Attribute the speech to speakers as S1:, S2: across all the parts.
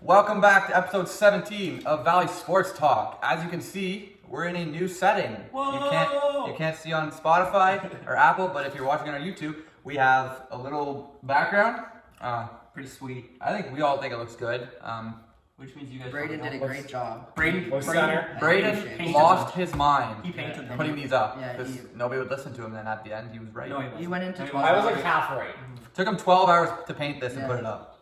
S1: Welcome back to episode 17 of Valley Sports Talk. As you can see, we're in a new setting.
S2: Whoa!
S1: You can't see on Spotify or Apple, but if you're watching on YouTube, we have a little background.
S2: Pretty sweet.
S1: I think we all think it looks good.
S2: Which means you guys.
S3: Braden did a great job.
S2: Braden
S1: Braden lost his mind
S2: He painted them.
S1: putting these up
S3: Yeah,
S1: because nobody would listen to him. Then at the end, he was right.
S2: No,
S3: He went into
S2: No,
S3: 12
S4: I was like
S3: hours.
S4: half right.
S1: Took him 12 hours to paint this and
S3: Yeah.
S1: put it up.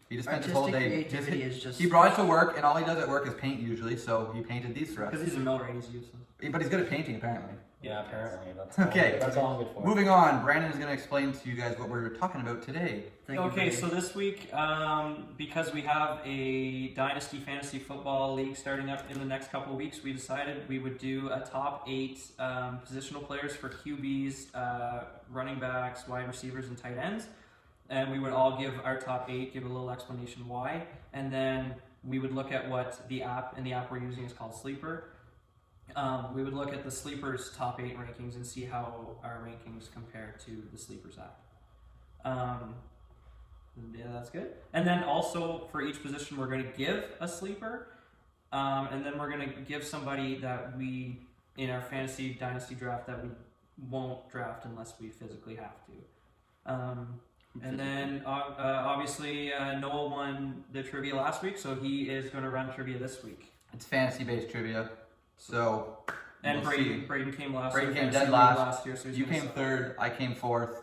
S1: He just spent his whole
S3: Artistic
S1: day.
S3: creativity is just.
S1: He brought it to work, and all he does at work is paint usually. So he painted these for us.
S2: Because he's a Miller, he's useless.
S1: But he's good at painting, apparently.
S4: Yeah, apparently. That's
S1: Okay.
S4: That's all I'm good for.
S1: Moving on, Brandon is going to explain to you guys what we're talking about today.
S3: Thank you,
S2: Okay,
S3: Braden.
S2: so this week, because we have a Dynasty Fantasy Football League starting up in the next couple of weeks, we decided we would do a top 8 positional players for QBs, running backs, wide receivers, and tight ends. And we would all give our top 8, give a little explanation why, and then we would look at what the app we're using is called Sleeper. We would look at the Sleeper's top 8 rankings and see how our rankings compare to the Sleeper's app. Yeah, that's good. And then also for each position, we're going to give a sleeper, and then we're going to give somebody that we in our fantasy dynasty draft that we won't draft unless we physically have to. And then obviously Noah won the trivia last week, so he is going to run trivia this week.
S1: It's fantasy-based trivia, so
S2: And
S1: we'll see.
S2: Braden came last.
S1: Braden
S2: year,
S1: came
S2: fantasy
S1: dead
S2: league
S1: last.
S2: year, so he's
S1: You
S2: gonna
S1: came
S2: suck.
S1: third. I came fourth.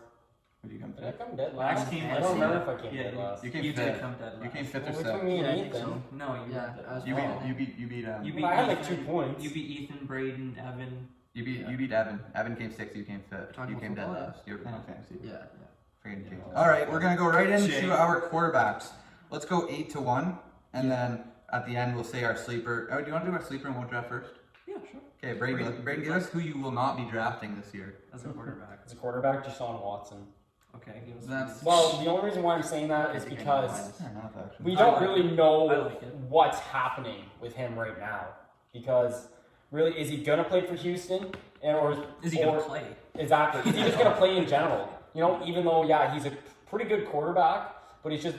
S1: Who did you come
S4: Did I
S1: fifth?
S4: come dead
S2: Max
S4: last?
S2: came
S4: I
S2: last
S4: don't remember
S2: year.
S4: if I came
S2: Yeah,
S4: dead last.
S1: You came
S2: You
S1: fifth.
S2: did come dead
S1: You
S2: last.
S1: came fifth or
S4: Which
S1: sixth.
S4: one me
S3: Yeah, I
S4: and
S3: think
S4: Ethan?
S3: so.
S2: No, you
S3: Yeah,
S2: did.
S3: as
S1: You
S3: well.
S1: beat
S2: You beat
S4: But I had like
S2: Ethan.
S4: 2 points.
S2: You beat Ethan, Braden, Evan.
S1: You beat Evan. Evan came sixth. You came fifth.
S3: Talking
S1: You
S3: about
S1: came dead
S3: football,
S1: last. You were playing fantasy.
S3: Yeah,
S1: Freaking change. All right, we're gonna go right into
S2: Shame.
S1: our quarterbacks. Let's go 8-1, and then at the end we'll say our sleeper. Oh, do you want to do our sleeper and we'll draft first?
S2: Yeah, sure.
S1: Okay, Braden, give us who you will not be drafting this year.
S2: As a quarterback.
S4: As a quarterback, Deshaun Watson.
S2: Okay, give us
S1: That's-
S4: Well, the only reason why I'm saying that is
S3: I think I
S4: because
S3: know
S1: Fair enough, actually.
S4: we
S2: I
S4: don't
S2: like
S4: really
S2: it.
S4: know
S2: I like it.
S4: what's happening with him right now. Because really, is he gonna play for Houston,
S2: Is he gonna play?
S4: Exactly. Is he just gonna play in general? You know, even though he's a pretty good quarterback, but he's just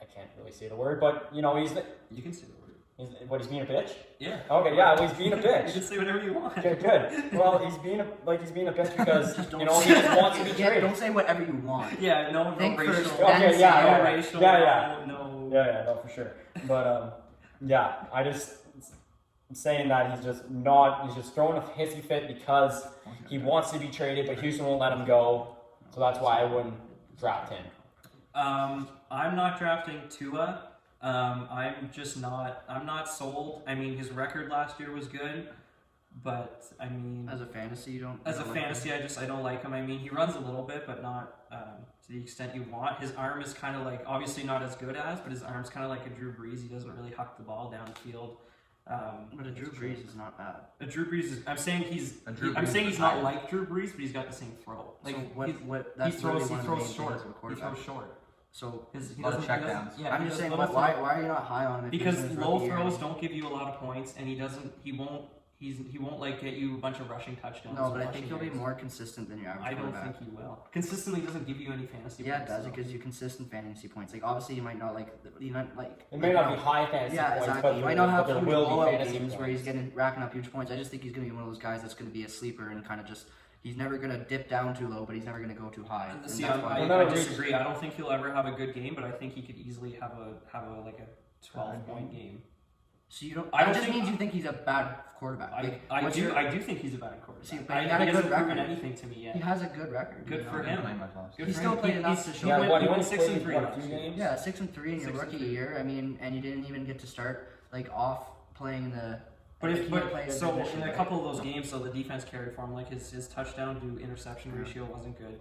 S4: I can't really say the word, but you know he's
S2: You can say the word.
S4: he's being a bitch.
S2: Yeah.
S4: Okay, yeah, well, he's being a
S2: You
S4: bitch.
S2: can say whatever you want.
S4: Okay, good. Well, he's being a bitch because
S3: Just don't
S4: you know he
S3: say
S4: just wants to be
S3: Yeah,
S4: traded.
S3: don't say whatever you want.
S2: Yeah, no
S3: Think
S2: racial.
S3: first,
S4: Okay,
S3: then
S4: yeah,
S3: say
S4: yeah.
S2: No racial.
S4: Yeah.
S2: No.
S4: Yeah, no, for sure. But yeah, I'm saying that he's just throwing a hissy fit because he wants to be traded, but Houston won't let him go. So that's why I wouldn't draft him.
S2: I'm not drafting Tua. I'm not sold. I mean, his record last year was good, but I mean,
S3: As a fantasy, you don't.
S2: as a
S3: you don't like
S2: fantasy, I don't like him. I mean, he runs a little bit, but not to the extent you want. His arm is kind of like, obviously not as good as, but his arm's kind of like a Drew Brees. He doesn't really huck the ball downfield.
S3: But a Drew Brees is not bad.
S2: A Drew Brees is. I'm saying he's
S1: Brees
S2: not
S1: is
S2: like Drew Brees, but he's got the same throw. Like
S3: So what?
S2: he's-
S3: What?
S2: he
S3: That's
S2: throws.
S3: literally
S2: He
S3: one of the
S2: throws
S3: main
S2: short.
S3: things of a
S2: He
S3: quarterback.
S2: throws short.
S3: So
S2: He
S1: Lot of
S2: doesn't.
S1: check
S2: he doesn't-
S1: downs.
S2: Yeah,
S3: I'm
S2: he
S3: just
S2: does
S3: saying,
S2: little
S3: why are you not high on him? if
S2: Because
S3: he's in his
S2: low
S3: rookie year?
S2: throws don't give you a lot of points, and he won't he won't like get you a bunch of rushing touchdowns.
S3: No,
S2: and
S3: but I
S2: rushing
S3: think he'll be
S2: yards.
S3: more consistent than your average
S2: I don't
S3: quarterback.
S2: think he will. Consistently doesn't give you any fantasy.
S3: Yeah, it
S2: points,
S3: does.
S2: though.
S3: It gives you consistent fantasy points. Like obviously, you might not like. You might like.
S4: It may not be high fantasy
S3: Yeah,
S4: points,
S3: exactly.
S4: but
S3: You might not have
S4: there
S3: huge
S4: will be
S3: blowout
S4: fantasy
S3: games where he's
S4: points.
S3: racking up huge points. I just think he's gonna be one of those guys that's gonna be a sleeper and kind of just. He's never gonna dip down too low, but he's never gonna go too high. And
S2: See,
S3: that's why.
S2: I disagree. I don't think he'll ever have a good game, but I think he could easily have a like a 12-point game.
S3: So you don't.
S2: I don't
S3: That just
S2: think-
S3: means you think he's a bad quarterback. Like,
S2: I
S3: what's
S2: do
S3: your-
S2: I do think he's a bad quarterback.
S3: See, but he had a
S2: He
S3: good
S2: hasn't proven
S3: record.
S2: anything to me yet.
S3: He has a good record.
S2: Good
S3: you know?
S2: for
S1: He didn't
S2: him.
S1: play much last
S2: Good
S3: He
S2: for
S3: still
S2: him.
S3: played enough to
S2: He
S3: show.
S4: Yeah,
S2: went, he
S4: he
S2: went 6 and
S4: played,
S2: 3
S4: what,
S2: last
S4: 2
S2: year.
S4: games?
S3: Yeah, 6-3 in your
S2: 6 and
S3: rookie
S2: 3.
S3: year. I mean, and you didn't even get to start off playing the.
S2: But
S3: he played a
S2: so
S3: division,
S2: in a
S3: right?
S2: couple of those games, so the defense carried for him. Like his touchdown to interception ratio wasn't good.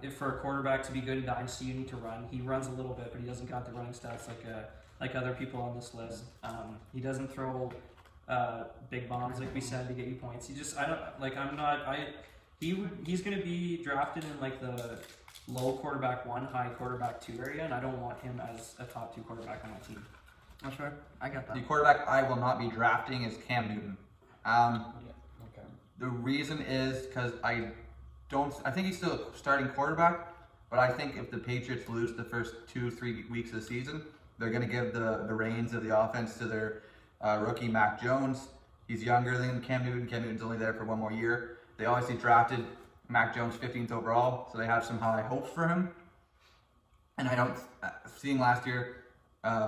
S2: If for a quarterback to be good in dynasty, you need to run. He runs a little bit, but he doesn't got the running stats like other people on this list. He doesn't throw big bombs like we said to get you points. He's gonna be drafted in like the low quarterback 1, high quarterback 2 area, and I don't want him as a top 2 quarterback on my team.
S3: That's fair. I got that.
S1: The quarterback I will not be drafting is Cam Newton.
S4: Okay.
S1: The reason is because I think he's still a starting quarterback, but I think if the Patriots lose the first 2-3 weeks of the season, they're going to give the reins of the offense to their rookie Mac Jones. He's younger than Cam Newton. Cam Newton's only there for one more year. They obviously drafted Mac Jones 15th overall, so they have some high hopes for him. And I don't, seeing last year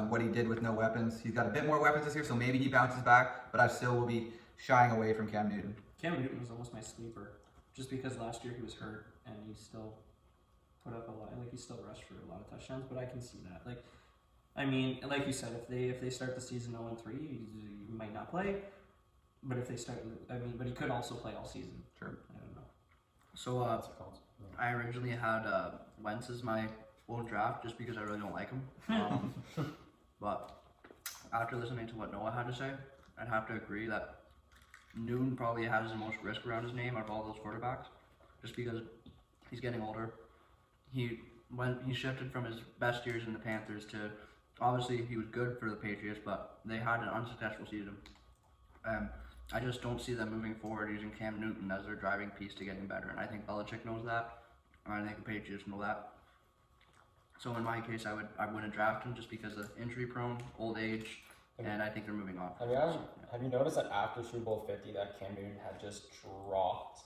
S1: what he did with no weapons, he's got a bit more weapons this year, so maybe he bounces back, but I still will be shying away from Cam Newton.
S2: Cam Newton was almost my sleeper, just because last year he was hurt and he still put up a lot. Like he still rushed for a lot of touchdowns, but I can see that. Like, I mean, like you said, if they start the season 0-3, he might not play. But if they start, but he could also play all season.
S1: Sure.
S2: I don't know.
S3: So I originally had Wentz as my own draft just because I really don't like him. But after listening to what Noah had to say, I'd have to agree that Newton probably has the most risk around his name out of all those quarterbacks, just because he's getting older. He shifted from his best years in the Panthers to, obviously he was good for the Patriots, but they had an unsuccessful season. I just don't see them moving forward using Cam Newton as their driving piece to getting better, and I think Belichick knows that, and I think the Patriots know that. So in my case, I wouldn't draft him just because of injury prone, old age, and I think they're moving on.
S4: Have you noticed that after Super Bowl 50 that Cam Newton had just dropped,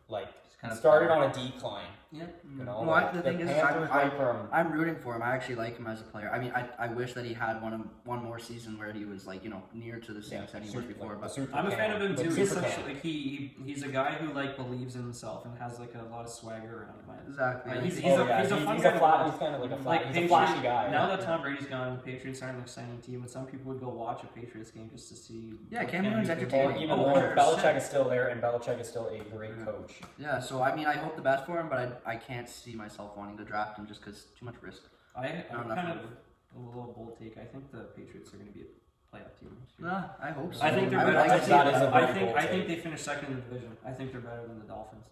S4: like
S1: kind of
S4: started on a decline?
S2: Yeah.
S4: You know,
S3: Well,
S4: like,
S3: the thing is,
S4: Panthers went from
S3: I'm rooting for him. I actually like him as a player. I mean, I wish that he had one more season where he was like, near to the Saints that he was before. But
S2: I'm a fan of him
S4: like
S2: too. He's
S4: super
S2: such
S4: Cam.
S2: like he's a guy who like believes in himself and has like a lot of swagger around him.
S3: Exactly.
S2: Like, he's
S4: Oh,
S2: a
S4: yeah,
S2: he's a fun
S4: he's
S2: guy
S4: a
S2: to
S4: flat,
S2: watch.
S4: he's kind of like a
S2: Like
S4: flat, he's a
S2: Patriots,
S4: flashy guy.
S2: now that Tom Brady's gone, the Patriots aren't an exciting team, but some people would go watch a Patriots game just to see.
S3: Yeah,
S2: what
S3: Cam Newton's
S2: Newton-
S3: entertaining.
S4: Even
S2: Oh,
S4: though
S2: 100%.
S4: Belichick is still there, and Belichick is still a great coach.
S3: yeah, so I mean, I hope the best for him, but I can't see myself wanting to draft him just because too much risk.
S2: I'm
S3: Not
S2: kind
S3: enough
S2: of a little bold take. I think the Patriots are going to be a playoff team. this year.
S3: Nah, I hope so.
S2: I think they're
S3: would
S2: better.
S3: like
S2: I
S3: to see
S2: think,
S4: that is a very bold
S2: I think
S4: take.
S2: they finished second in the division. I think they're better than the Dolphins.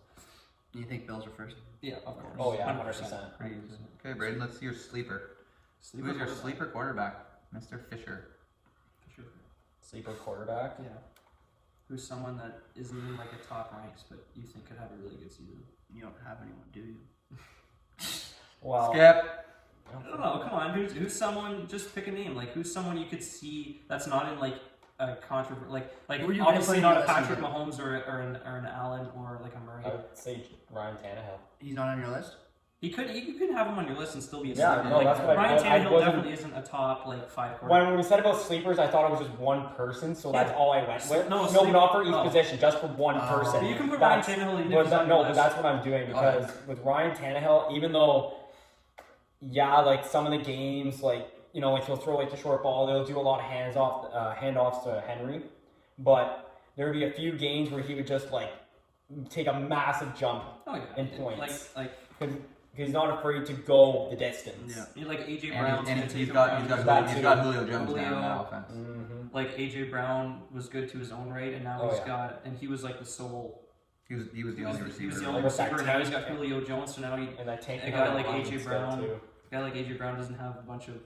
S3: You think Bills are first?
S2: Yeah, of course.
S4: Oh yeah,
S2: 100%.
S4: 100%.
S1: Okay, Braden, let's see your sleeper. Who's your sleeper quarterback? Mr. Fisher.
S2: For sure.
S4: Sleeper quarterback.
S2: Yeah. Who's someone that isn't in like a top ranks, but you think could have a really good season?
S3: You don't have anyone, do you?
S4: Well,
S1: Skip.
S2: I don't know. Come on. Who's someone? Just pick a name. Like who's someone you could see that's not in like a controversy. Like
S3: Who are you
S2: obviously
S3: gonna
S2: not a
S3: play
S2: Patrick
S3: this
S2: Mahomes or an Allen or like a Murray.
S4: I would say Ryan Tannehill.
S3: He's not on your list?
S2: You could have him on your list and still be a
S4: Yeah,
S2: sleeper.
S4: no,
S2: Like,
S4: that's what
S2: Ryan
S4: I
S2: Tannehill
S4: wasn't-
S2: definitely isn't a top like 5 quarterback.
S4: When we said about sleepers, I thought it was just one person, so that's all I went with.
S2: No,
S4: No, not for each
S2: oh.
S4: position, just for one
S1: Oh.
S4: person.
S2: But you can put
S4: That's-
S2: Ryan Tannehill in
S4: But
S2: if he's on
S4: no,
S2: your
S4: but
S2: list.
S4: that's what I'm doing because with Ryan Tannehill, even though, yeah, like some of the games, like like he'll throw like the short ball, they'll do a lot of handoffs to Henry, but there would be a few games where he would just like take a massive jump
S2: Oh yeah.
S4: in points.
S2: Like
S4: because he's not afraid to go the distance.
S3: Yeah.
S2: you know, like AJ Brown.
S1: And
S2: gonna
S1: he's
S2: take
S1: got
S2: him
S1: he's
S2: around.
S1: got,
S4: That
S1: he's
S4: too.
S1: got Julio Jones now
S2: Julio.
S1: in that offense.
S4: Mm-hmm.
S2: Like AJ Brown was good to his own rate, and now
S4: Oh,
S2: he's
S4: yeah.
S2: got, and he was like the sole.
S1: He was the only
S2: He was
S1: receiver.
S2: the only
S4: Like, what's that,
S2: receiver, and now he's got
S4: tank?
S2: Julio Jones. So now
S4: And that tank
S2: A guy
S4: behind
S2: like
S4: the line
S2: AJ
S4: is good,
S2: Brown.
S4: too.
S2: a guy like AJ Brown doesn't have a bunch of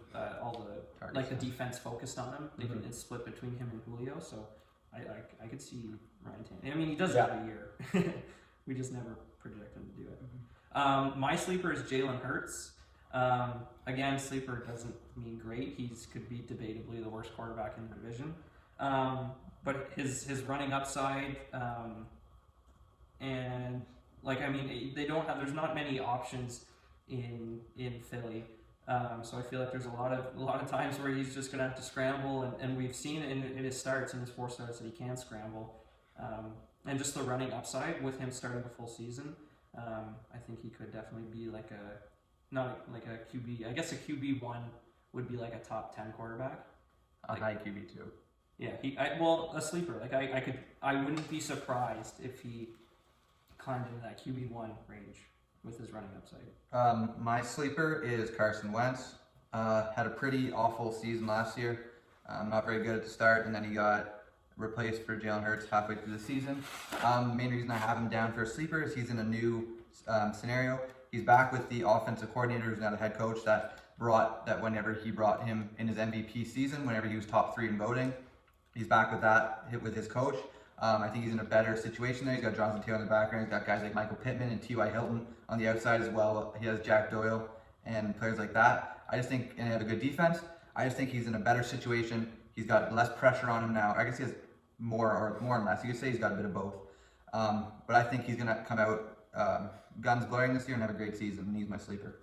S2: all the
S1: Targets,
S2: like the
S1: yeah.
S2: defense focused on him. It's split between him and Julio. So I could see Ryan Tannehill. I mean, he does it every year. We just never project him to do it. My sleeper is Jalen Hurts. Again, sleeper doesn't mean great. He could be debatably the worst quarterback in the division. But his running upside, and like I mean, they don't have. There's not many options in Philly. So I feel like there's a lot of times where he's just gonna have to scramble, and we've seen in his starts, in his 4 starts, that he can scramble. And just the running upside with him starting a full season, I think he could definitely be like not like a QB. I guess a QB1 would be like a top 10 quarterback.
S1: A high QB too.
S2: Yeah, a sleeper. Like I wouldn't be surprised if he climbed into that QB1 range with his running upside.
S1: My sleeper is Carson Wentz. Had a pretty awful season last year. Not very good at the start, and then he got replaced for Jalen Hurts halfway through the season. The main reason I have him down for a sleeper is he's in a new scenario. He's back with the offensive coordinator who's now the head coach whenever he brought him in his MVP season, whenever he was top 3 in voting. He's back with that, with his coach. I think he's in a better situation there. He's got Jonathan Taylor in the background. He's got guys like Michael Pittman and T.Y. Hilton on the outside as well. He has Jack Doyle and players like that. I just think, and they have a good defense. I just think he's in a better situation. He's got less pressure on him now. I guess he has more and less. You could say he's got a bit of both. But I think he's gonna come out guns blaring this year and have a great season. And he's my sleeper.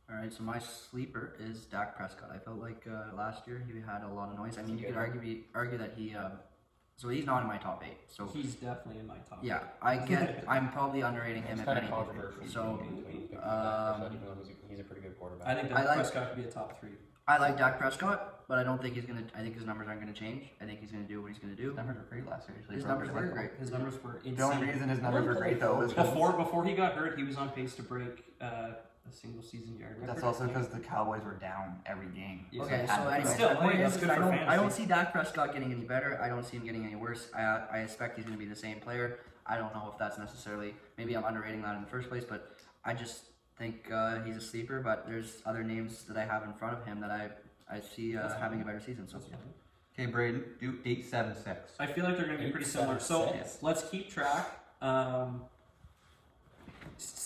S3: All right, so my sleeper is Dak Prescott. I felt like last year he had a lot of noise. I mean, you could argue that he. So he's not in my top 8. So
S2: He's definitely in my top.
S3: yeah, I'm probably underrating him
S4: It's
S3: at
S4: kind of
S3: many people.
S4: controversial.
S3: So
S4: even though he's a pretty good quarterback.
S2: I think
S3: I
S2: Dak
S3: like-
S2: Prescott could be a top 3.
S3: I like Dak Prescott, but I don't think he's gonna. I think his numbers aren't gonna change. I think he's gonna do what he's gonna do.
S1: His numbers were great last year.
S3: His numbers were great.
S2: His numbers were insane.
S1: The only reason his numbers were great though was
S2: Before he got hurt, he was on pace to break a single season yard record.
S1: that's also because the Cowboys were down every game.
S2: Yeah.
S3: Okay,
S1: So
S3: so
S1: it had to
S3: anyway,
S2: Still,
S3: the point
S2: hey,
S3: is,
S2: that's good
S3: I
S2: for
S3: don't
S2: fantasy.
S3: see Dak Prescott getting any better. I don't see him getting any worse. I expect he's going to be the same player. I don't know if that's necessarily, maybe I'm underrating that in the first place, but I just think he's a sleeper. But there's other names that I have in front of him that I see having a better season. So
S1: Okay, Braden, do 8-7-6.
S2: I feel like they're going to be pretty similar.
S4: 8-7-6.
S2: So let's keep track.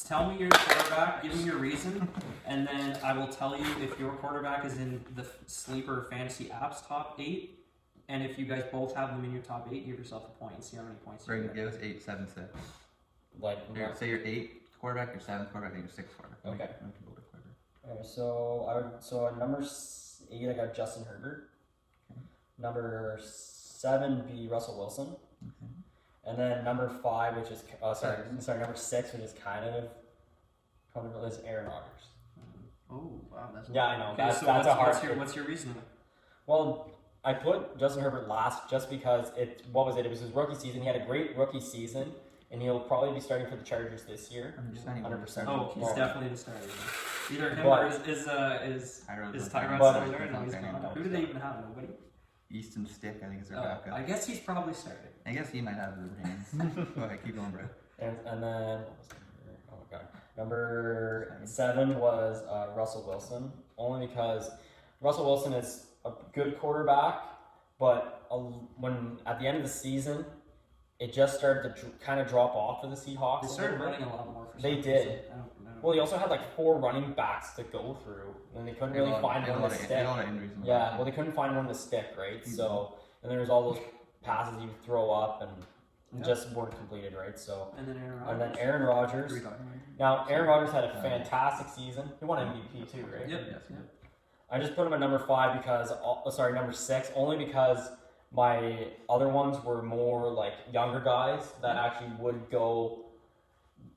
S2: Tell me your quarterback, give me your reason, and then I will tell you if your quarterback is in the sleeper fantasy apps top 8, and if you guys both have them in your top 8, give yourself a point and see how many points you
S1: Braden,
S2: get.
S1: give us 8-7-6.
S4: Like,
S1: Say your 8th quarterback, your 7th quarterback, and your 6th quarterback.
S4: Okay.
S1: We can build it quicker.
S4: Alright, so at number 8, I got Justin Herbert. Number 7 be Russell Wilson.
S1: Okay.
S4: And then number 5, which is number 6, which is kind of is Aaron Rodgers.
S3: oh wow, that's
S4: Yeah, I know.
S2: Okay,
S4: That's
S2: so
S4: a hard.
S2: what's your reason?
S4: Well, I put Justin Herbert last just because it was his rookie season. He had a great rookie season, and he'll probably be starting for the Chargers this year. 100%.
S2: Oh, he's
S4: Well,
S2: definitely the starter. Either him
S4: But-
S2: or is Tyrod
S4: But-
S2: starter? No, he's gone. Who do they even have? Nobody.
S1: Easton Stick, I think is their
S2: Oh,
S1: backup.
S2: I guess he's probably starting.
S1: I guess he might have the hands. Go ahead, keep going, Brett.
S4: And then what was number, oh my god, number 7 was Russell Wilson. Only because Russell Wilson is a good quarterback, but when at the end of the season, it just started to kind of drop off for the Seahawks.
S2: They
S4: a
S2: started
S4: little bit.
S2: running a lot more. For
S4: They
S2: some
S4: did.
S2: reason. I don't know.
S4: Well, he also had like 4 running backs to go through, and they couldn't really find one to stick.
S1: A lot of injuries. in the
S4: Yeah,
S1: back.
S4: well, they couldn't find one to stick, right?
S1: Mhm.
S4: So, and there was all those passes you throw up and
S2: Yeah.
S4: just weren't completed, right? So,
S2: And then Aaron Rodgers.
S4: and then Aaron Rodgers.
S3: What are we talking about?
S4: Now, Aaron Rodgers had a fantastic season. He won MVP too, right?
S2: Yep.
S1: Yes,
S2: Yep.
S4: I just put him at number 5 because, number 6, only because my other ones were more like younger guys that actually would go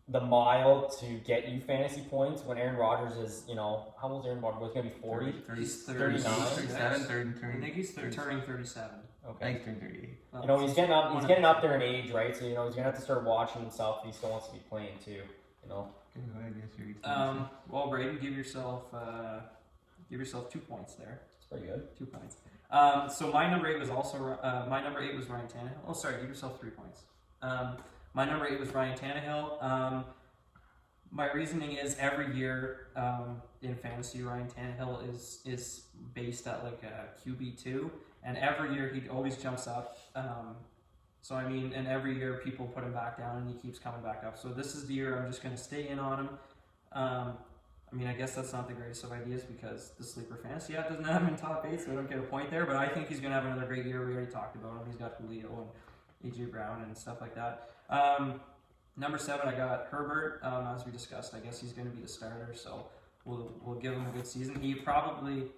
S4: the mile to get you fantasy points. When Aaron Rodgers is, how old is Aaron Rodgers? He's gonna be 40.
S2: He's
S4: 39.
S1: 37, 30,
S2: I
S1: 30.
S2: think he's turning 37.
S1: I
S4: Okay.
S1: think he's turning 38.
S2: Well,
S4: He's getting up. He's getting up there in age, right? So he's gonna have to start watching himself if he still wants to be playing too.
S1: Okay, go ahead, yes, you're
S2: Well, Braden, give yourself 2 points there.
S4: It's pretty good.
S2: 2 points. So my number 8 was also my number 8 was Ryan Tannehill. Oh, sorry, give yourself 3 points. My number 8 was Ryan Tannehill. My reasoning is every year in fantasy, Ryan Tannehill is based at like a QB2, and every year he always jumps up. So I mean, and every year people put him back down, and he keeps coming back up. So this is the year I'm just going to stay in on him. I mean, I guess that's not the greatest of ideas because the sleeper fantasy app doesn't have him in top 8, so I don't get a point there. But I think he's going to have another great year. We already talked about him. He's got Julio and AJ Brown and stuff like that. Number 7, I got Herbert. As we discussed, I guess he's going to be the starter, so we'll give him a good season. He probably,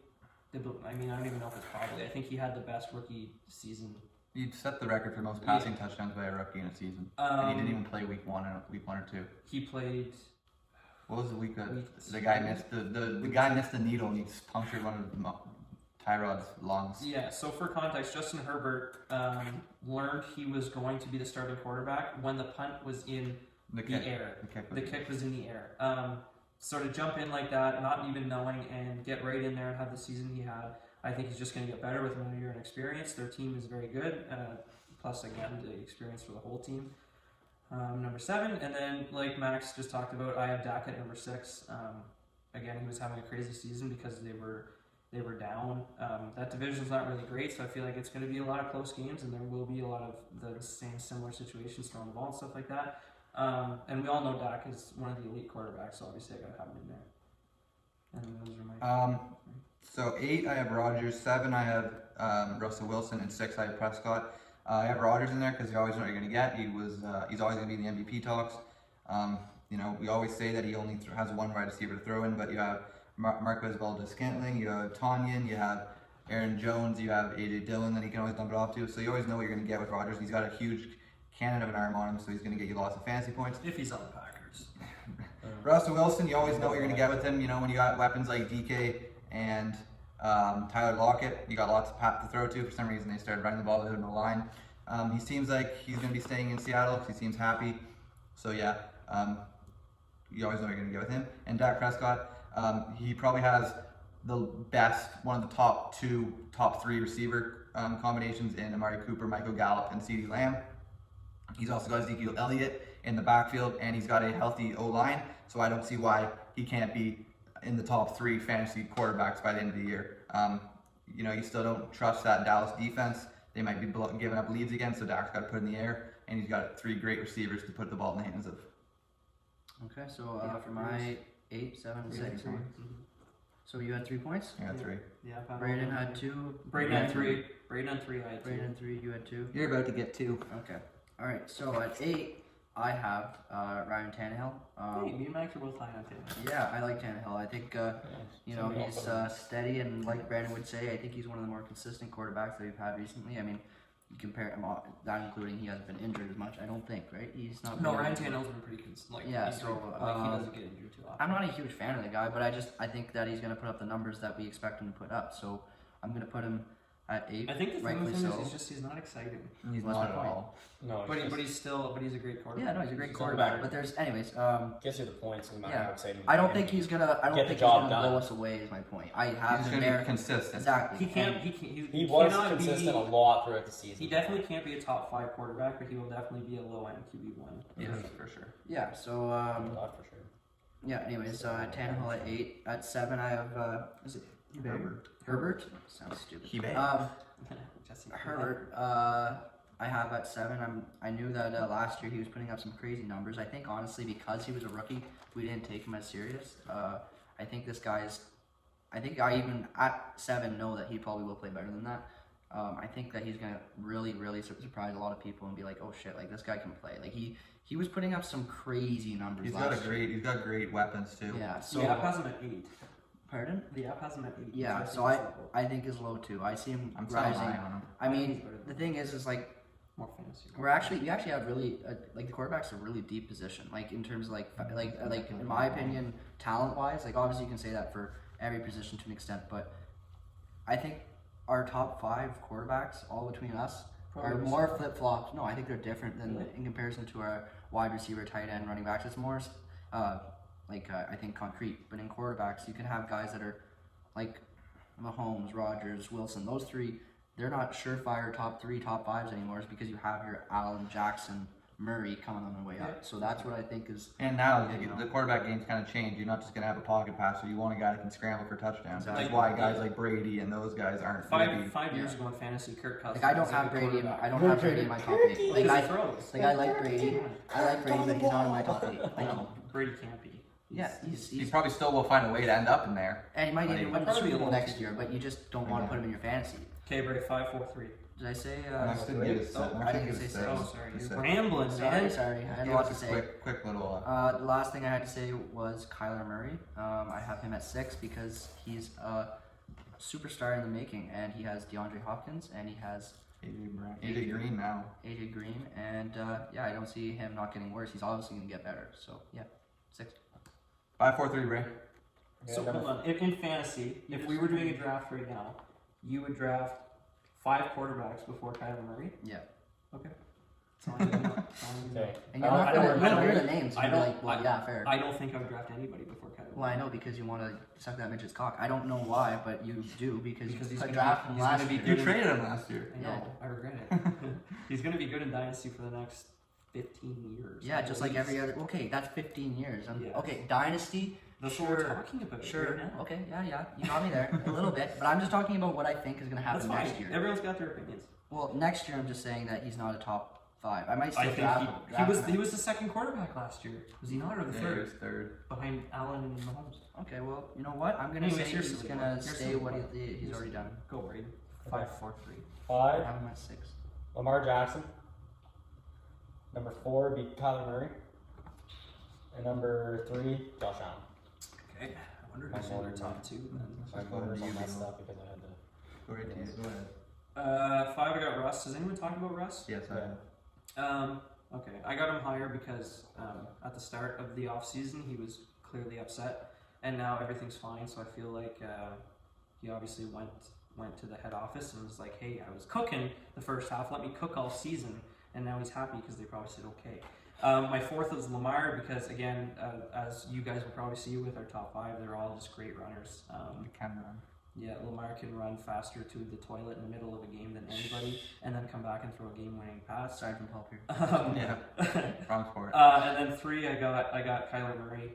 S2: I don't even know if it's probably. I think he had the best rookie season.
S1: He set the record for most passing touchdowns by a rookie in a season. And he didn't even play week 1 or 2.
S2: He played.
S1: What was the week that the guy missed the guy missed the needle and he punctured one of Tyrod's lungs?
S2: Yeah, so for context, Justin Herbert learned he was going to be the starting quarterback when the punt was in the air. The kick was in the air. So to jump in like that, not even knowing, and get right in there and have the season he had, I think he's just going to get better with another year in experience. Their team is very good. Plus, again, the experience for the whole team. Number 7, and then like Max just talked about, I have Dak at number 6. Again, he was having a crazy season because they were down. That division's not really great, so I feel like it's going to be a lot of close games, and there will be a lot of the same similar situations throwing the ball and stuff like that. And we all know Dak is one of the elite quarterbacks, so obviously I got to have him in there. And those are my.
S1: So 8, I have Rodgers. 7, I have Russell Wilson, and 6, I have Prescott. I have Rodgers in there because you always know what you're going to get. He's always going to be in the MVP talks. You know, we always say that he only has one wide receiver to throw in, but you have Marquez Valdez-Scantling, you have Tanyan, you have Aaron Jones, you have AJ Dillon that he can always dump it off to. So you always know what you're going to get with Rodgers. He's got a huge cannon of an arm on him, so he's going to get you lots of fantasy points.
S2: If he's on the Packers.
S1: Russell Wilson, you always know what you're going to get with him. You know, when you got weapons like DK and Tyler Lockett, you got lots of pat to throw to. For some reason, they started running the ball with him in the line. He seems like he's going to be staying in Seattle because he seems happy. So yeah, you always know what you're going to get with him. And Dak Prescott, he probably has the best, one of the top 3 receiver combinations in Amari Cooper, Michael Gallup, and CeeDee Lamb. He's also got Ezekiel Elliott in the backfield, and he's got a healthy O-line, so I don't see why he can't be in the top 3 fantasy quarterbacks by the end of the year. You know, you still don't trust that Dallas defense. They might be giving up leads again, so Dak's got to put it in the air, and he's got 3 great receivers to put the ball in the hands of.
S3: Okay, so for my 8, 7, 6. So you had 3 points?
S1: I got 3.
S2: Yeah,
S3: Braden had 2.
S2: Braden had 3. Braden had 3. I had 2.
S3: Braden had 3. You had 2.
S1: You're about to get 2.
S3: Okay. All right. So at 8, I have Ryan Tannehill.
S2: Hey, me and Max are both high on Tannehill.
S3: Yeah, I like Tannehill. I think you know, he's steady, and like Brandon would say, I think he's one of the more consistent quarterbacks that we've had recently. I mean, you compare him, that including he hasn't been injured as much. I don't think, right? He's not.
S2: No, Ryan Tannehill's been pretty consistent. Like,
S3: yeah,
S2: he doesn't get injured too often.
S3: I'm not a huge fan of the guy, but I think that he's going to put up the numbers that we expect him to put up. So I'm going to put him at 8.
S2: I think the thing
S3: rightfully
S2: with him
S3: so.
S2: is he's not exciting.
S1: He's
S3: What's
S1: not
S3: the
S1: at
S3: point?
S1: all.
S4: No,
S2: But he's a great quarterback.
S3: Yeah, no, he's a great
S4: He's
S3: quarterback.
S4: underrated.
S3: But there's, anyways,
S4: gets you the points no matter
S3: yeah.
S4: how exciting.
S3: I don't think he's gonna. I don't
S4: Get the
S3: think he's
S4: job
S3: gonna blow
S4: done.
S3: us away. Is my point. I have
S1: He's
S3: him
S1: going to
S3: there.
S1: be consistent.
S3: Exactly.
S2: He can't.
S3: And
S4: He was
S2: cannot
S4: consistent
S2: be,
S4: a lot throughout the season.
S2: He definitely can't be a top 5 quarterback, but he will definitely be a low end QB1.
S1: Yeah, for sure.
S3: Yeah. So
S4: Not for sure.
S3: yeah. Anyways, Tannehill at 8. At 7, I have is it
S1: Herbert.
S3: Herbert? Sounds stupid.
S1: Herbert.
S2: Jesse,
S3: Herbert. I have at 7. I knew that last year he was putting up some crazy numbers. I think honestly because he was a rookie, we didn't take him as serious. I think this guy is. I think I even at 7 know that he probably will play better than that. I think that he's gonna really, really surprise a lot of people and be like, oh shit, like this guy can play. Like he was putting up some crazy numbers.
S1: He's
S3: last year.
S1: he's got great weapons too.
S3: Yeah. So
S2: the app has him at 8.
S3: pardon?
S2: The app has him at 8.
S3: Yeah. So I think is low too. I see him
S1: I'm so
S3: rising.
S1: high on him.
S3: I mean, the thing is like.
S2: More fantasy.
S3: We actually have really like the quarterback's a really deep position. Like in terms of like in my opinion, talent wise, like obviously you can say that for every position to an extent, but I think our top 5 quarterbacks, all between us, are more flip flops. No, I think they're different than in comparison to our wide receiver, tight end, running backs. It's more I think concrete. But in quarterbacks, you can have guys that are like Mahomes, Rodgers, Wilson. Those 3. They're not surefire top 3, top 5s anymore. It's because you have your Allen, Jackson, Murray coming on their way up. So that's what I think is.
S1: And now the quarterback game's kind of changed. You're not just going to have a pocket passer. You want a guy that can scramble for touchdowns.
S3: Exactly.
S1: That's why guys like Brady and those guys aren't.
S2: 5 years ago in fantasy, Kirk Cousins.
S3: Like I don't have Brady. I don't have Brady in my top 8. Like I like Brady. I like Brady, but he's not in my top 8.
S2: I know Brady can't be.
S3: Yeah,
S1: He probably still will find a way to end up in there.
S3: and he might
S1: But
S3: even
S1: he-
S3: win the
S2: probably
S3: Super Bowl
S2: won't.
S3: next year, but you just don't want to put him in your fantasy.
S2: Okay, Brady, 5, 4, 3.
S3: Did I say?
S1: Max didn't get his
S3: oh, I didn't say 6.
S2: Oh, sorry.
S1: He's
S2: You're rambling, man.
S3: Sorry. I had a
S1: Give
S3: lot
S1: us
S3: to
S1: a
S3: say.
S1: quick little.
S3: The last thing I had to say was Kyler Murray. I have him at 6 because he's a superstar in the making, and he has DeAndre Hopkins, and he has
S1: AJ Green now.
S3: AJ Green, and yeah, I don't see him not getting worse. He's obviously going to get better. So yeah, 6.
S1: 5, 4, 3, Ray.
S2: So hold on. In fantasy, if we were doing a draft right now, you would draft 5 quarterbacks before Kyler Murray.
S3: Yeah.
S2: Okay. That's all I need to know. That's all I need to know.
S4: Okay.
S3: And you're not going to hear the names.
S2: I
S3: You'll be
S2: don't-
S3: like, well, yeah, fair.
S2: I don't think I would draft anybody before Kyler
S3: Well, I
S2: Murray.
S3: know because you want to suck that midget's cock. I don't know why, but you do because
S2: Because
S3: you
S2: he's gonna
S3: draft
S2: be-
S3: him
S2: he's
S3: last
S2: gonna be
S3: year.
S1: You
S2: good.
S1: traded him last year.
S2: I know.
S3: Yeah.
S2: I regret it. He's going to be good in Dynasty for the next 15 years.
S3: Yeah,
S2: at
S3: just like
S2: least.
S3: every other. Okay, that's 15 years.
S2: Yes.
S3: Okay, Dynasty.
S2: That's what we're talking about
S3: Sure.
S2: right now.
S3: Okay. Yeah. You got me there a little bit, but I'm just talking about what I think is going to
S2: That's
S3: happen
S2: fine.
S3: next year.
S2: Everyone's got their opinions.
S3: Well, next year I'm just saying that he's not a top 5. I might still
S2: I think
S3: draft him.
S2: he was the second quarterback last year. Was he not, or the
S1: Yeah, he
S2: third?
S1: was third.
S2: Behind Allen and Mahomes.
S3: Okay, well, you know what? I'm gonna
S2: Anyways,
S3: say
S2: you're
S3: he's
S2: silly
S3: gonna
S2: boy. You're
S3: stay
S2: silly
S3: what
S2: boy.
S3: he's already done.
S2: Go, Brady.
S4: Okay.
S2: 5-4-3.
S3: I
S4: 5,
S3: have him at 6.
S4: Lamar Jackson. Number 4 would be Kyler Murray. And number 3, Josh Allen.
S2: Okay. I wonder
S4: My
S2: who's in your
S4: order,
S2: top 2 then.
S4: My orders all messed up because I had to.
S1: Go right to you. Go ahead.
S2: 5, I got Russ. Does anyone talk about Russ?
S1: Yes, I
S4: Yeah.
S1: have.
S2: Okay, I got him higher because at the start of the offseason he was clearly upset, and now everything's fine. So I feel like he obviously went to the head office and was like, "Hey, I was cooking the first half. Let me cook all season." And now he's happy because they probably said okay. My 4th is Lamar because again, as you guys will probably see with our top 5, they're all just great runners.
S1: You can run.
S2: Yeah, Lamar can run faster to the toilet in the middle of a game than anybody, and then come back and throw a game-winning pass.
S3: Aside from Paul Pierce.
S1: Yeah. Wrong sport.
S2: And then 3, I got Kyler Murray.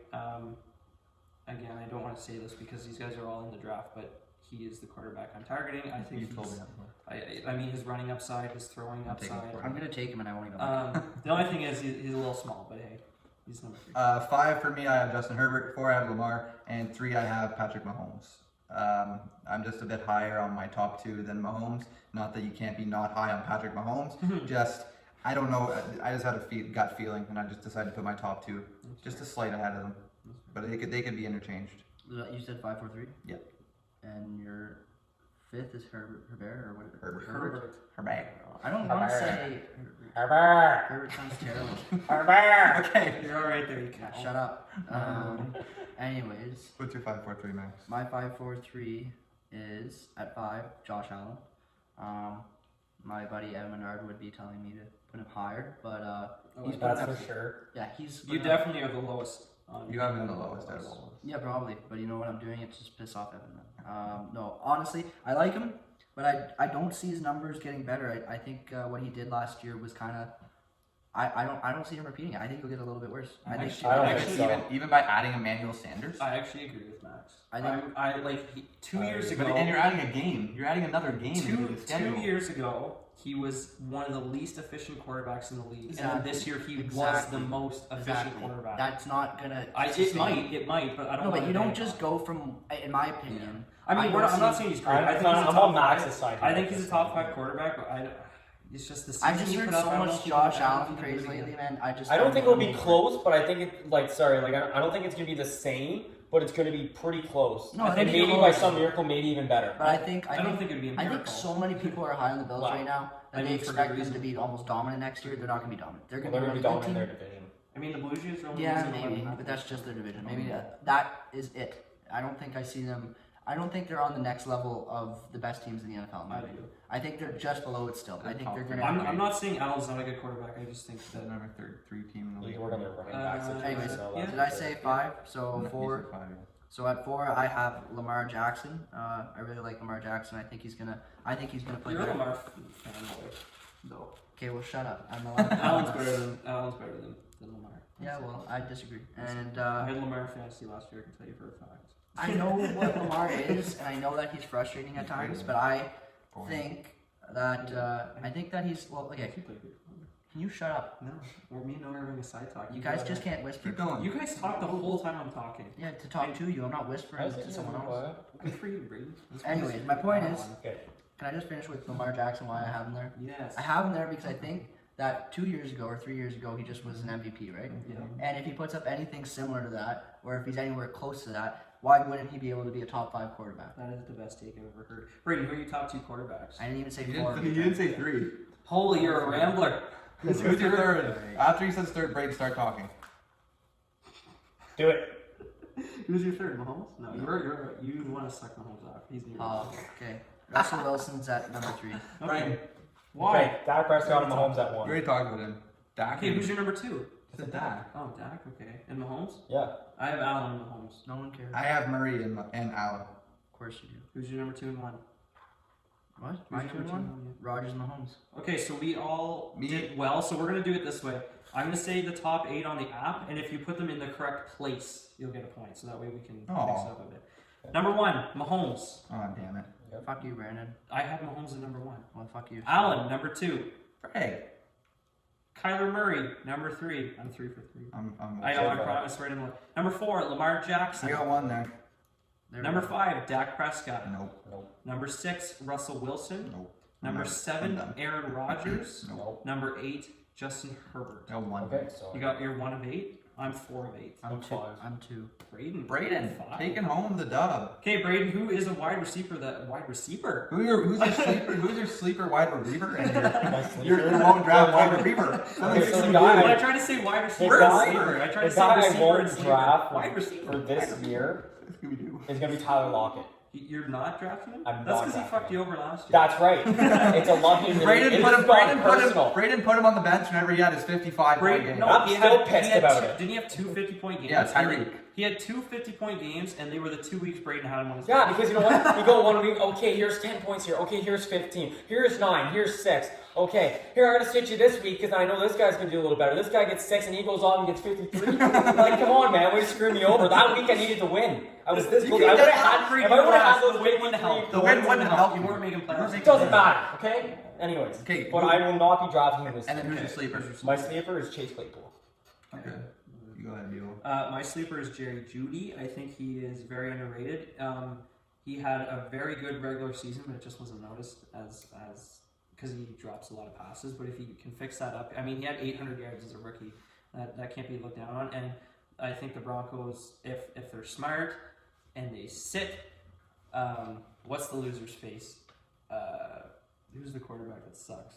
S2: Again, I don't want to say this because these guys are all in the draft, but he is the quarterback I'm targeting. I think
S1: You told me
S2: he's,
S1: that.
S2: I mean, his running upside, his throwing
S1: I'm taking
S2: upside.
S1: it.
S3: I'm gonna take him and I won't even like him.
S2: The only thing is he's a little small, but hey, he's number 3.
S1: 5 for me, I have Justin Herbert. 4, I have Lamar. And 3, I have Patrick Mahomes. I'm just a bit higher on my top 2 than Mahomes. Not that you can't be not high on Patrick Mahomes. Just, I don't know. I just had a gut feeling, and I just decided to put my top 2 just a slight ahead of them. But they could be interchanged.
S3: You said 5, 4, 3?
S1: Yep.
S3: And your 5th is Herbert or what?
S1: Herbert. Herbert.
S3: I don't want to say
S4: Herbert!
S3: Herbert sounds terrible.
S4: Herbert!
S1: Okay.
S2: You're all right there, you
S3: Yeah,
S2: can.
S3: shut up. Anyways,
S1: What's your 5, 4, 3, Max?
S3: my 5, 4, 3 is at 5, Josh Allen. My buddy Evan Menard would be telling me to put him higher, but he's
S4: That's
S3: putting
S4: for
S3: up-
S4: sure.
S3: Yeah, he's.
S2: You
S3: putting up-
S2: definitely are the lowest.
S1: You have him the lowest out of all.
S3: Yeah, probably. But you know what I'm doing? It's just piss off Evan. No, honestly, I like him, but I don't see his numbers getting better. I think what he did last year was kind of. I don't see him repeating it. I think he'll get a little bit worse. I think.
S2: Actually,
S4: I don't
S2: actually,
S4: think so.
S1: Even by adding Emmanuel Sanders.
S2: I actually agree with Max.
S3: I think-
S2: I like 2 years ago.
S1: And you're adding a game. You're adding another game into the schedule.
S2: 2 years ago, he was one of the least efficient quarterbacks in the league, and
S3: Exactly.
S2: then this year he was
S3: Exactly.
S2: the most efficient
S3: Exactly.
S2: quarterback.
S3: That's not gonna.
S2: It
S3: sustain.
S2: might, but I don't.
S3: No, but
S2: wanna
S3: you don't
S2: bank
S3: just
S2: on
S3: go from, in my opinion.
S2: I mean,
S3: don't
S2: I'm not
S3: see-
S2: saying he's great. I think he's a
S4: I'm
S2: top
S4: on
S2: five.
S4: Max's side.
S2: I think he's a top 5 quarterback, but it's just the season
S3: I just
S2: he
S3: heard
S2: put up,
S3: so
S2: I don't know
S3: much
S2: if he
S3: Josh
S2: can ever
S3: Allen
S2: do
S3: praise
S2: it
S3: lately,
S2: again.
S3: man. I just.
S4: I don't think
S3: I'm
S4: it'll be
S3: over it.
S4: close, but I think it, like, sorry, like, I don't think it's going to be the same, but it's going to be pretty close.
S3: No, I
S4: and
S3: think
S4: maybe
S3: it'll-
S4: by some miracle, maybe even better.
S3: But I think.
S2: I don't think it'd be a
S3: I
S2: miracle.
S3: think so many people are high on the Bills
S4: Wow.
S3: right now that
S2: I
S3: they
S2: mean, for
S3: expect
S2: good
S3: them to
S2: reason.
S3: be almost dominant next year. They're not going to be dominant. They're
S4: Well,
S3: going
S4: they're
S3: to
S4: going
S3: be
S4: to be
S3: a good
S4: dominant in
S3: team.
S4: their division.
S2: I mean, the Blue Jays are only
S3: Yeah,
S2: losing
S3: maybe,
S2: 11.
S3: but that's just their division. Maybe that is it. I don't think I see them. I don't think they're on the next level of the best teams in the NFL. in my
S2: I
S3: opinion.
S2: do.
S3: I think they're just below it still. I think they're
S1: Top
S3: gonna.
S2: I'm not saying Allen's not a good quarterback. I just think
S1: The
S2: that
S1: number 3 team in the
S4: You
S1: league.
S4: can work on their running back situation.
S3: anyways,
S4: so
S2: yeah.
S4: that's
S3: Did I
S4: for
S3: say
S4: sure.
S3: 5? So
S1: You
S3: 4.
S1: said 5, yeah.
S3: So at 4, I have Lamar Jackson. I really like Lamar Jackson. I think he's gonna play
S2: you're a
S3: better.
S2: Lamar fanboy. No.
S3: Okay, well, shut up. I'm allowed.
S2: Allen's better than Lamar.
S3: Yeah, well, I disagree. And
S2: I had Lamar in fantasy last year. I can tell you for a fact.
S3: I know what Lamar is, and I know that he's frustrating at times. But I think that he's well. Okay,
S2: He played good.
S3: can you shut up?
S2: No, or me and Noah are having a side talk.
S3: You guys just can't whisper.
S1: Keep going.
S2: You guys talk the whole time I'm talking.
S3: Yeah, to talk to you. I'm not whispering to someone else.
S2: Good for you, Brady.
S3: Anyways, my point is,
S4: Okay.
S3: can I just finish with Lamar Jackson? Why I have him there?
S2: Yes.
S3: I have him there because I think that 2 years ago or 3 years ago he just was an MVP, right?
S2: Yeah.
S3: And if he puts up anything similar to that, or if he's anywhere close to that, why wouldn't he be able to be a top 5 quarterback?
S2: That is the best take I've ever heard. Brady, who are your top 2 quarterbacks?
S3: I didn't even say
S1: You
S3: 4.
S1: didn't say 3.
S2: Holy, you're a rambler.
S1: Who's your third? After he says third, Brady, start talking.
S4: Do it.
S2: Who's your third? Mahomes? No, you want to suck Mahomes off. He's your
S3: Okay. Russell Wilson's at number 3.
S1: Brian,
S2: Why?
S4: Okay, Dak Prescott and Mahomes at
S1: we
S4: 1.
S1: already talked about him. Dak.
S2: Okay, who's your number 2?
S1: It's a Dak.
S2: Oh, Dak. Okay, and Mahomes.
S4: Yeah.
S2: I have Allen and Mahomes.
S3: No one cares.
S1: I have Murray and Allen.
S3: Of course you do.
S2: Who's your number 2 and 1?
S3: What?
S2: Who's
S3: My
S2: your
S3: 2
S2: number
S3: and 1?
S2: 2 and 1?
S3: Rogers and Mahomes.
S2: Okay, so we all
S1: Me-
S2: did well. So we're gonna do it this way. I'm gonna say the top 8 on the app, and if you put them in the correct place, you'll get a point. So that way we can mix
S1: Aw.
S2: up a bit. Number 1, Mahomes.
S1: Oh, damn it.
S3: Fuck you, Brandon.
S2: I had Mahomes at number 1.
S3: Well, fuck you.
S2: Allen, number 2.
S1: Hey.
S2: Kyler Murray, number 3. I'm 3 for 3. I know, I
S4: Sure.
S2: promise right in the Number 4, Lamar
S1: I
S2: Jackson.
S1: got one there.
S3: There
S2: Number
S3: we go.
S2: 5, Dak Prescott.
S1: Nope.
S2: Number 6, Russell Wilson.
S1: Nope.
S2: Number
S1: I'm
S2: 7,
S1: done.
S2: Aaron Rodgers.
S4: Nope.
S2: Number 8, Justin Herbert.
S1: I got one.
S4: Okay, so
S2: You got your 1 of 8. I'm 4 of 8.
S3: I'm
S4: I'm
S3: 2.
S4: 5.
S3: I'm 2.
S2: Braden,
S1: Braden
S2: 5.
S1: taking home the dub.
S2: Okay, Braden, who is a wide receiver? Wide receiver?
S1: Who's your sleeper? Who's your sleeper wide reliever? And
S4: My
S1: your
S4: sleeper.
S1: won't draft wide reliever.
S4: Okay, so the guy-
S2: Well, I tried to say wide receiver.
S4: guy-
S2: and sleeper. I tried to
S4: The
S2: say
S4: guy I
S2: receiver and
S4: won't
S2: sleeper.
S4: draft
S2: Wide receiver.
S4: for this year
S1: Scooby-Doo.
S4: is going to be Tyler Lockett.
S2: You're not drafting him?
S4: I'm
S2: That's
S4: not
S2: because he
S4: drafting
S2: fucked you over last year.
S4: That's right. It's a lucky.
S1: Braden put him. Braden put him on the bench whenever he had his 55 point
S2: Braden,
S1: game.
S2: no,
S4: I'm
S2: he
S4: still
S2: had,
S4: pissed
S2: he had
S4: about
S2: two,
S4: it.
S2: Didn't he have 2 50-point games?
S1: Yeah,
S2: And
S1: Tyreek.
S2: He had 2 50-point games, and they were the 2 weeks Braden had him on his
S4: Yeah,
S2: bench.
S4: because you know what? You go 1 week, okay, here's 10 points here. Okay, here's 15. Here's 9. Here's 6. Okay, here I'm going to sit you this week because I know this guy's going to do a little better. This guy gets 6 and he goes on and gets 53. Like, come on, man. Way to screw me over. That week I needed to win. I was this close. I would have had, if I would have had those
S2: the win wouldn't help.
S1: The win wouldn't help.
S2: You weren't making playoffs.
S4: It doesn't matter, okay? Anyways.
S1: Okay,
S4: But I will not be drafting him this
S1: And then
S4: year.
S1: who's your sleeper?
S4: My sleeper is Chase Claypool.
S1: Okay. You go ahead, Beal.
S2: My sleeper is Jerry Jeudy. I think he is very underrated. He had a very good regular season, but it just wasn't noticed as because he drops a lot of passes. But if he can fix that up, I mean, he had 800 yards as a rookie. That can't be looked down on. And I think the Broncos, if they're smart and they sit, what's the loser's face? Who's the quarterback that sucks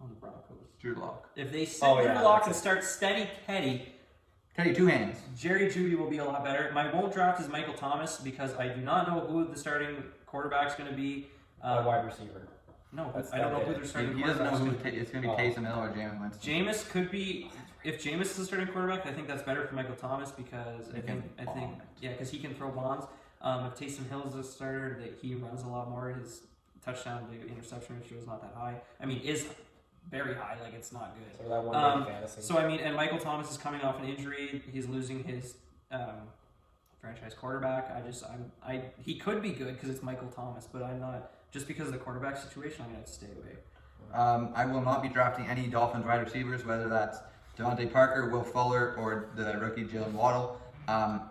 S2: on the Broncos?
S1: Drew Lock.
S2: If they sit
S4: Oh,
S2: Drew
S4: yeah,
S2: Lock
S4: that's
S2: and start steady Teddy,
S1: Teddy, 2 hands.
S2: Jerry Jeudy will be a lot better. My won't draft is Michael Thomas because I do not know who the starting quarterback's going to be.
S4: My wide receiver.
S2: No,
S4: That's
S2: I don't know
S4: not
S2: who
S4: it.
S2: their starting
S1: He doesn't know
S2: quarterback's
S1: who
S2: going to be.
S1: it's going to be Taysom Hill or Jameis Winston.
S2: Jameis could be. If Jameis is the starting quarterback, I think that's better for Michael Thomas because I think because he can throw bombs. If Taysom Hill is the starter, that he runs a lot more. His touchdown to interception ratio is not that high. I mean, is very high. Like it's not good.
S4: So that one fantasy.
S2: So I mean, and Michael Thomas is coming off an injury. He's losing his franchise quarterback. He could be good because it's Michael Thomas, but I'm not. Just because of the quarterback situation, I'm gonna have to stay away.
S1: I will not be drafting any Dolphins wide receivers, whether that's Devontae Parker, Will Fuller, or the rookie Jalen Waddle.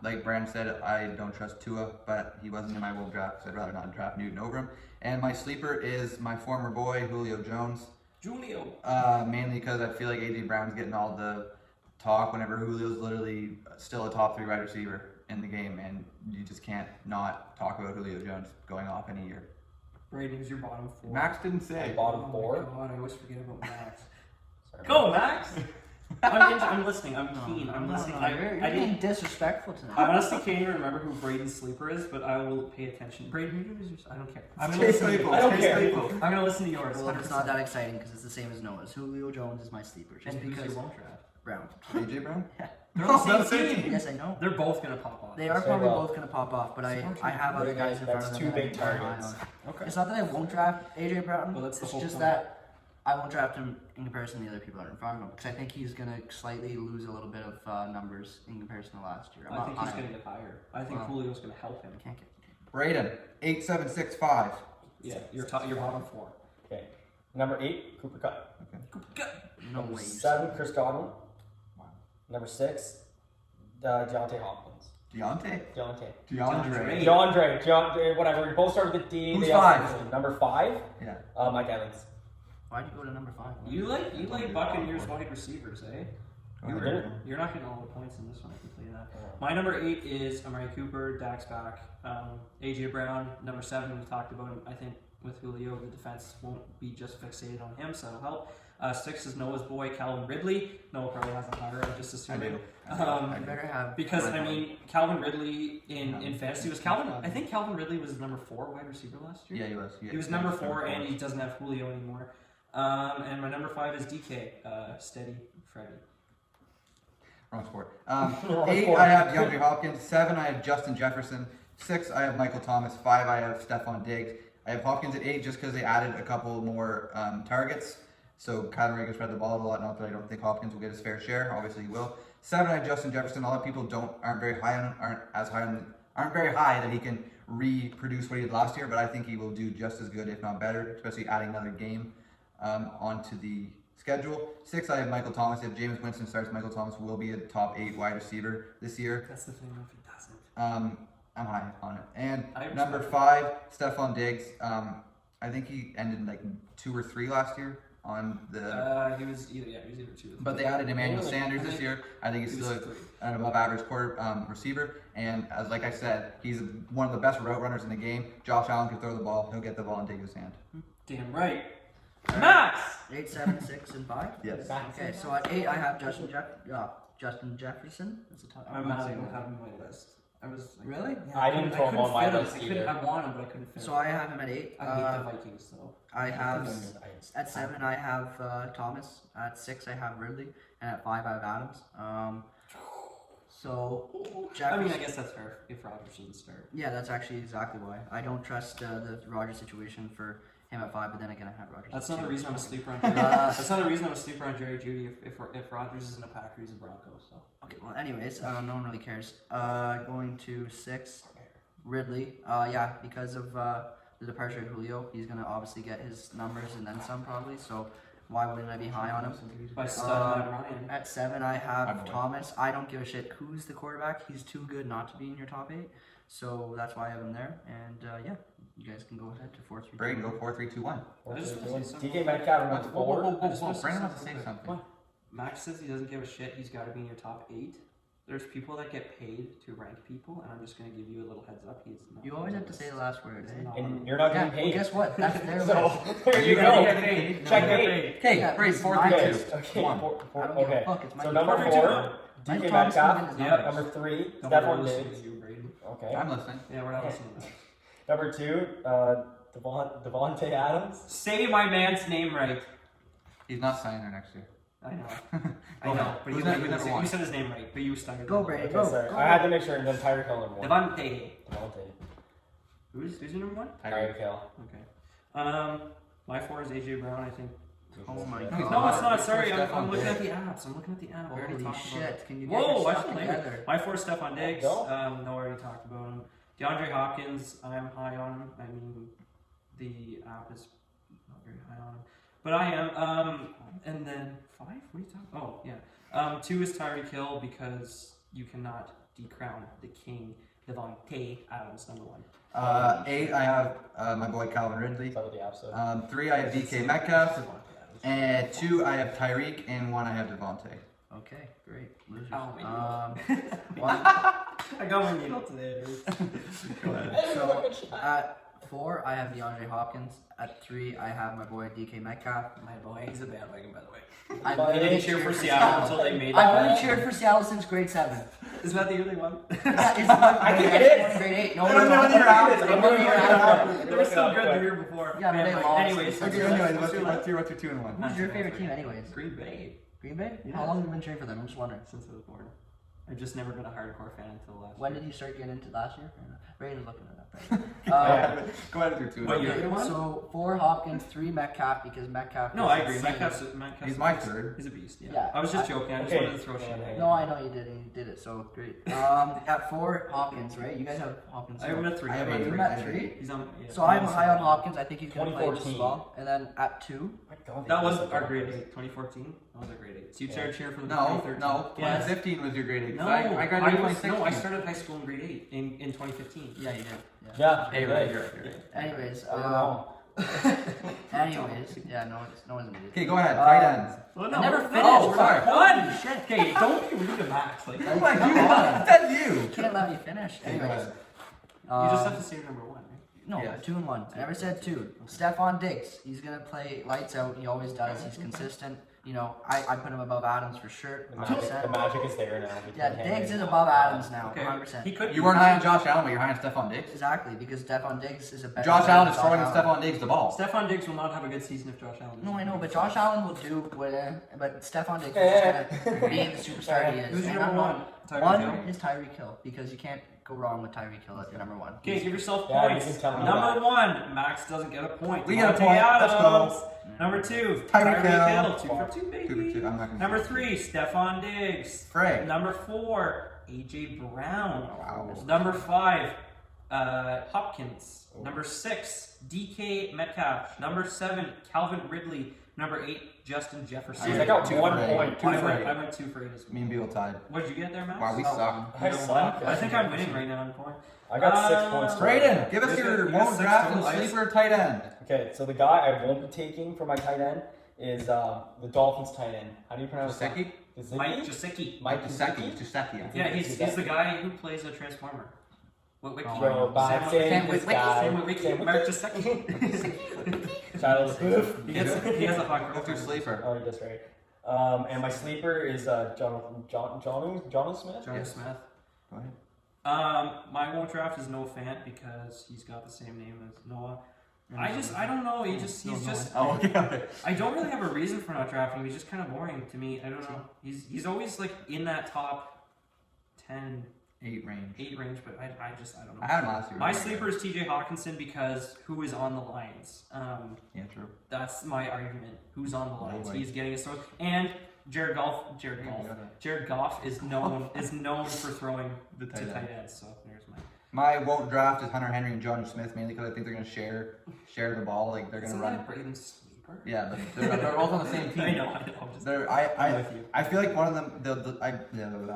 S1: Like Brandon said, I don't trust Tua, but he wasn't in my Wolf draft because I'd rather not draft Newton over him. And my sleeper is my former boy, Julio Jones.
S2: Julio.
S1: Mainly because I feel like A.J. Brown's getting all the talk whenever Julio's literally still a top 3 wide receiver in the game, and you just can't not talk about Julio Jones going off any year.
S2: Brady, who's your bottom 4?
S1: Max didn't say.
S4: Bottom
S2: Oh
S4: 4.
S2: my God, I always forget about Max.
S4: Sorry.
S2: Go, Max. I'm listening. I'm keen. I'm listening.
S3: You're being disrespectful tonight.
S2: I honestly can't even remember who Braden's sleeper is, but I will pay attention. Braden, who is yours? I don't care. I'm gonna
S1: Chase
S2: listen.
S1: Claypool.
S4: I don't
S1: Chase
S4: care.
S1: Claypool.
S2: I'm gonna listen to yours.
S3: Well, it's not that exciting because it's the same as Noah's. Julio Jones is my sleeper. Just
S2: And who's
S3: because
S2: your won't draft?
S3: Brown.
S1: A.J. Brown?
S2: They're
S1: Oh,
S2: on the
S1: that's
S2: same
S1: it.
S2: team.
S3: Yes, I know.
S2: They're both gonna pop off.
S3: They are
S4: So,
S3: probably
S4: well,
S3: both going to pop off, but I
S2: so
S3: have other guys in front
S4: That's
S3: of
S4: 2
S3: them.
S4: big
S3: that I'm high
S4: targets.
S3: on.
S1: Okay.
S3: It's not that I won't draft AJ Brown.
S2: Well, that's the
S3: it's
S2: whole
S3: just
S2: point.
S3: that I won't draft him in comparison to the other people that are in front of him because I think he's going to slightly lose a little bit of numbers in comparison to last year. I'm
S2: I
S3: not
S2: think he's
S3: high on
S2: gonna
S3: him.
S2: get higher. I think
S3: Wow.
S2: Julio's gonna help him.
S3: Can't get.
S1: Braden, 8765.
S2: Yeah, your bottom 4.
S4: Okay. Number 8, Cooper Cup.
S3: No
S4: Number
S3: way.
S4: 7, Chris Godwin.
S1: Wow.
S4: Number 6, Deontay Hopkins.
S1: DeAndre.
S4: DeAndre, whatever. We both start with a D.
S1: Who's
S4: They all
S1: 5?
S4: start with a D. Number 5,
S1: Yeah.
S4: Mike Evans.
S3: Why'd you go to number 5?
S2: You like Buccaneers wide receivers, eh?
S1: You
S4: did.
S1: were-
S2: You're not getting all the points in this one. I can tell you that. My number 8 is Amari Cooper. Dak's back. AJ Brown. Number 7 we talked about him. I think with Julio, the defense won't be just fixated on him, so that'll help. 6 is Noah's boy Calvin Ridley. Noah probably hasn't higher. I'm just
S1: I
S2: assuming.
S1: do.
S3: I better have.
S2: Because I mean, Calvin Ridley in fantasy was Calvin. I think Calvin Ridley was number 4 wide receiver last year.
S1: Yeah, he was.
S2: He was number 4, and he doesn't have Julio anymore. And my number 5 is DK. Steady Freddy.
S1: Wrong sport. 8, I have DeAndre Hopkins. 7, I have Justin Jefferson. 6, I have Michael Thomas. 5, I have Stephon Diggs. I have Hopkins at 8 just because they added a couple more targets. So Kyler Murray can spread the ball a lot. Not that I don't think Hopkins will get his fair share. Obviously he will. 7, I have Justin Jefferson. A lot of people aren't very high that he can reproduce what he did last year. But I think he will do just as good, if not better. Especially adding another game onto the schedule. 6, I have Michael Thomas. If Jameis Winston starts, Michael Thomas will be a top 8 wide receiver this year.
S2: That's the thing. If he doesn't,
S1: I'm high on it. And
S2: I respect
S1: number 5, Stephon Diggs. I think he ended like 2 or 3 last year on the.
S2: he was either 2 or 3.
S1: But they added Emmanuel
S2: Really?
S1: Sanders
S2: I
S1: this
S2: think
S1: year. I think he's
S2: he was
S1: still
S2: 3.
S1: an above average receiver. And as like I said, he's one of the best route runners in the game. Josh Allen can throw the ball. He'll get the ball in Diggs' hand.
S2: Damn right. Max.
S3: 8, 7, 6, and 5.
S1: Yes.
S3: Okay, so at 8 I have Justin Jefferson.
S2: That's a tough. I'm mad I don't have him on my list. I was like,
S3: Really?
S2: Yeah,
S4: I didn't throw him on my list either.
S2: I want him, but I couldn't fit
S3: So
S2: him.
S3: I have him at 8.
S2: I hate the Vikings though.
S3: I have at 7 I have Thomas. At 6 I have Ridley, and at 5 I have Adams. So
S2: I
S3: Jefferson.
S2: mean, I guess that's fair if Rodgers doesn't start.
S3: Yeah, that's actually exactly why. I don't trust the Rodgers situation for him at 5, but then again I have Rodgers.
S2: That's
S3: at
S2: not the
S3: 2.
S2: reason I'm a sleeper on Jerry. That's not the reason I'm a sleeper on Jerry Judy. If Rodgers isn't a Packer, he's a Bronco. So
S3: Okay, well, anyways, no one really cares. Going to 6, Ridley. Yeah, because of the departure of Julio, he's gonna obviously get his numbers and then some probably. So why wouldn't I be high on him?
S2: by stud Matt Ryan.
S3: At 7, I
S1: I
S3: have
S1: would.
S3: Thomas. I don't give a shit who's the quarterback. He's too good not to be in your top 8. So that's why I have him there. And yeah, you guys can go ahead to 4, 3.
S1: Brady, go 4, 3, 2, 1.
S4: DK Metcalf number 4.
S1: Brandon wants to say something.
S2: What? Max says he doesn't give a shit. He's got to be in your top 8. There's people that get paid to rank people, and I'm just gonna give you a little heads up. He's not.
S3: You always have to say the last word,
S2: He's
S3: eh?
S2: not
S4: And
S2: on
S4: you're not
S3: Yeah,
S4: getting
S3: well,
S4: paid.
S3: guess what? That's their list.
S4: So there you
S1: You're
S4: go.
S1: gonna get paid.
S4: Checkmate.
S3: Okay,
S1: Yeah, Brady,
S3: it's
S1: 4,
S3: my
S1: 3,
S3: list.
S1: 2.
S4: Okay,
S1: Come on.
S3: I don't give a
S4: okay.
S3: fuck, it's my
S4: So
S3: list.
S4: number
S2: Perfect,
S4: 4,
S2: John.
S3: Mike
S4: DK
S3: Thomas
S4: Metcalf.
S3: can win his
S2: Yeah.
S3: numbers.
S4: Number 3,
S2: Don't
S4: Stephon
S2: worry, listen
S4: Diggs.
S2: to you, Brady.
S4: Okay.
S1: I'm listening.
S2: Yeah, we're not listening to that.
S4: Number 2, Devontae Adams.
S2: Say my man's name right.
S1: He's not signing there next year.
S2: I know.
S1: Go
S2: I know.
S1: ahead.
S2: But
S1: Who's
S2: you,
S1: that-
S2: you,
S1: who's number
S2: said,
S1: one?
S2: you said his name right, but you stuttered.
S3: Go, Brady,
S4: Okay,
S3: go.
S4: sorry.
S3: Go.
S4: I had to make sure. And then Tyreek Hill number 1.
S2: Devontae.
S4: Devontae.
S2: Who's your number 1?
S4: Tyreek Hill.
S2: Okay. My 4 is AJ Brown. I think.
S3: Oh my
S1: No,
S3: god.
S2: No, it's not. Sorry,
S1: Stephon
S2: I'm looking at
S1: Diggs.
S2: the apps. I'm looking at the app. I already
S3: Holy
S2: talked about it.
S3: shit, can you get
S2: Whoa,
S3: your
S2: I
S3: stuff
S2: should name
S3: together?
S2: it. My 4 is Stephon Diggs.
S4: Go.
S2: No, I already talked about him. DeAndre Hopkins, I'm high on him. I mean, the app is not very high on him, but I am. And then 5. What are you talking? Oh, yeah. 2 is Tyreek Hill because you cannot decrown the king, Devontae Adams, number 1.
S1: 8, I have my boy Calvin Ridley.
S4: That's what the app said.
S1: 3, I have DK Metcalf. And 2, I have Tyreek. And 1, I have Devontae.
S3: Okay, great. Losers.
S2: Oh, my
S3: One,
S2: I got my needle today, dude.
S1: Go ahead.
S3: so at 4, I have DeAndre Hopkins. At 3, I have my boy DK Metcalf.
S2: My boy, he's a bandwagon, by the way.
S3: I've
S4: But
S2: He
S3: only
S2: didn't cheer for Seattle until they made
S3: I've only
S2: it.
S3: cheered for Seattle since grade 7.
S2: Is that the year they won?
S3: Yeah, it's not
S4: I think
S3: grade
S4: it
S3: 8,
S4: is.
S3: Grade 8. No,
S1: No,
S3: no,
S1: no,
S3: no.
S1: no, you're out.
S3: They won the year after.
S2: They were still good the year before.
S3: Yeah, but they
S2: Man,
S3: lost.
S2: anyways,
S3: Okay,
S1: Anyways,
S2: what's your last?
S1: what's your 2 and 1?
S3: Who's your favorite team, anyways?
S2: Green Bay.
S3: Green Bay?
S2: Yeah.
S3: How long have you been cheering for them? I'm just wondering.
S2: Since I was born. I've just never been a hardcore fan until last
S3: When
S2: year.
S3: did you start getting into last year? Braden's looking it up. Right?
S1: Go ahead with your 2 and
S2: What
S1: 1.
S2: year?
S3: Okay,
S2: Your one?
S3: so 4 Hopkins, 3 Metcalf because Metcalf.
S2: No,
S3: is
S2: I agree.
S3: insane.
S2: Metcalf's
S1: He's my 3rd.
S2: He's a beast. Yeah.
S3: Yeah.
S2: I was just joking. I just
S4: Okay.
S2: wanted to throw shit at
S3: No, I know you did it. You did it. So great. At 4, Hopkins, right? You guys have Hopkins.
S2: I have him at 3.
S1: I have
S3: Okay,
S1: him
S3: you're
S1: at
S3: at 3.
S2: He's on. Yeah.
S3: So I'm high on Hopkins. I think he's going to play just as
S4: 2014.
S3: well. And then at 2,
S4: My God,
S2: That
S4: they
S2: was
S4: missed
S2: our
S4: the
S2: grade
S4: Broncos.
S2: 8. 2014. That was our grade 8. So you
S4: Yeah.
S2: started cheering for the
S1: No,
S2: 2013.
S1: no.
S2: Yes.
S1: 2015 was your grade 8.
S2: No,
S1: I graduated in
S2: was,
S1: 2016.
S2: no, I started high school in grade 8 in 2015.
S3: yeah, you did.
S4: Yeah.
S1: Hey,
S4: okay.
S1: right, you're right.
S3: Anyways,
S4: You're wrong.
S3: yeah, no one's an idiot.
S1: Okay, go ahead. Tight ends.
S2: Well,
S3: I never
S2: we're-
S3: finished.
S1: Oh, sorry.
S2: One.
S3: Shit.
S2: Okay, don't be rude to Max. Like,
S1: Come on, you won. That's you.
S3: You can't let me finish.
S1: Okay, go
S3: Anyways,
S1: ahead.
S2: you just have to say your number 1, right?
S3: No,
S1: Yeah.
S3: 2 and 1. I never said 2. Stephon Diggs. He's gonna play lights out. He always does. He's consistent. You know, I put him above Adams for sure.
S4: The magic is there now.
S3: Yeah, Diggs is above Adams now.
S2: Okay.
S3: 100%.
S2: He could.
S1: You weren't high on Josh Allen, but you're high on Stephon Diggs.
S3: Exactly, because Stephon Diggs is a better.
S1: Josh
S3: player
S1: Allen
S3: than
S1: is throwing
S3: Allen.
S1: Stephon Diggs the ball.
S2: Stephon Diggs will not have a good season if Josh Allen.
S3: No, I know, but Josh Allen will do what. But Stephon Diggs is just gonna be the superstar he is.
S2: Who's your
S3: And I'm
S2: number
S3: not-
S2: 1? Tyreek Hill?
S3: One is Tyreek Hill because you can't go wrong with Tyreek Hill at number 1.
S2: Okay, give yourself
S4: Yeah, you
S2: points.
S4: can tell me
S2: Number
S4: that.
S2: 1, Max doesn't get a point.
S1: We get a
S2: Devontae
S1: point. Let's go.
S2: Adams. Number 2,
S1: Tyreek Hill.
S2: 2 for 2, baby.
S1: 2 for 2. I'm not gonna.
S2: Number 3, Stephon Diggs.
S1: Frey.
S2: Number 4, AJ Brown.
S1: Wow.
S2: Number 5, Hopkins. Number 6, DK Metcalf. Number 7, Calvin Ridley. Number 8, Justin Jefferson.
S4: Jeez, I got
S1: Two
S4: 1
S1: for eight.
S4: point. 2
S2: I
S4: for
S2: went,
S4: 8.
S2: I went 2 for 8 as well.
S1: Me and Beal tied.
S2: What did you get there, Max?
S1: Wow, we suck.
S4: I
S2: You
S4: suck.
S2: I think I'm winning right now in point.
S4: I got 6 points.
S1: Brayden, give us
S2: You
S1: your
S2: got
S1: won't
S2: 6
S1: draft and
S2: total.
S1: sleeper tight end.
S4: Okay, so the guy I won't be taking for my tight end is the Dolphins tight end. How do you pronounce that?
S1: Gesicki?
S4: Gesicki?
S2: Mike Jasicki.
S4: Mike
S1: Gesicki.
S4: Gesicki?
S1: Gesicki.
S2: Yeah, he's the guy who plays a Transformer. What wiki?
S4: Bro, bad
S2: Sam
S4: saying
S2: Wiki.
S4: this guy.
S2: Sam Wiki.
S4: Sam
S2: Mark
S4: Wiki.
S2: Jasicki.
S4: Child Booth.
S2: He has a hot
S1: What's your
S2: girlfriend.
S1: sleeper?
S4: Oh, that's right. And my sleeper is Johnny Smith.
S2: Johnny Smith.
S1: Go ahead.
S2: My won't draft is Noah Fant because he's got the same name as Noah. I don't know. He's just.
S1: Oh, okay.
S2: I don't really have a reason for not drafting him. He's just kind of boring to me. I don't know. He's always like in that top 10,
S1: 8 range.
S2: 8 range, but I don't know.
S1: I had him last year.
S2: My sleeper is TJ Hawkinson because who is on the Lions?
S1: Yeah, true.
S2: That's my argument. Who's on the Lions?
S1: way.
S2: He's getting his throws. And Jared Goff is known for throwing
S1: The
S2: to
S1: tight end.
S2: tight ends. So there's my.
S1: My won't draft is Hunter Henry and Johnny Smith mainly because I think they're gonna share the ball. Like they're gonna
S2: Isn't
S1: run.
S2: that Braden's sleeper?
S1: Yeah, but they're both on the same team.
S2: I know. Just,
S1: They're
S2: I'm with you.
S1: I feel like one of them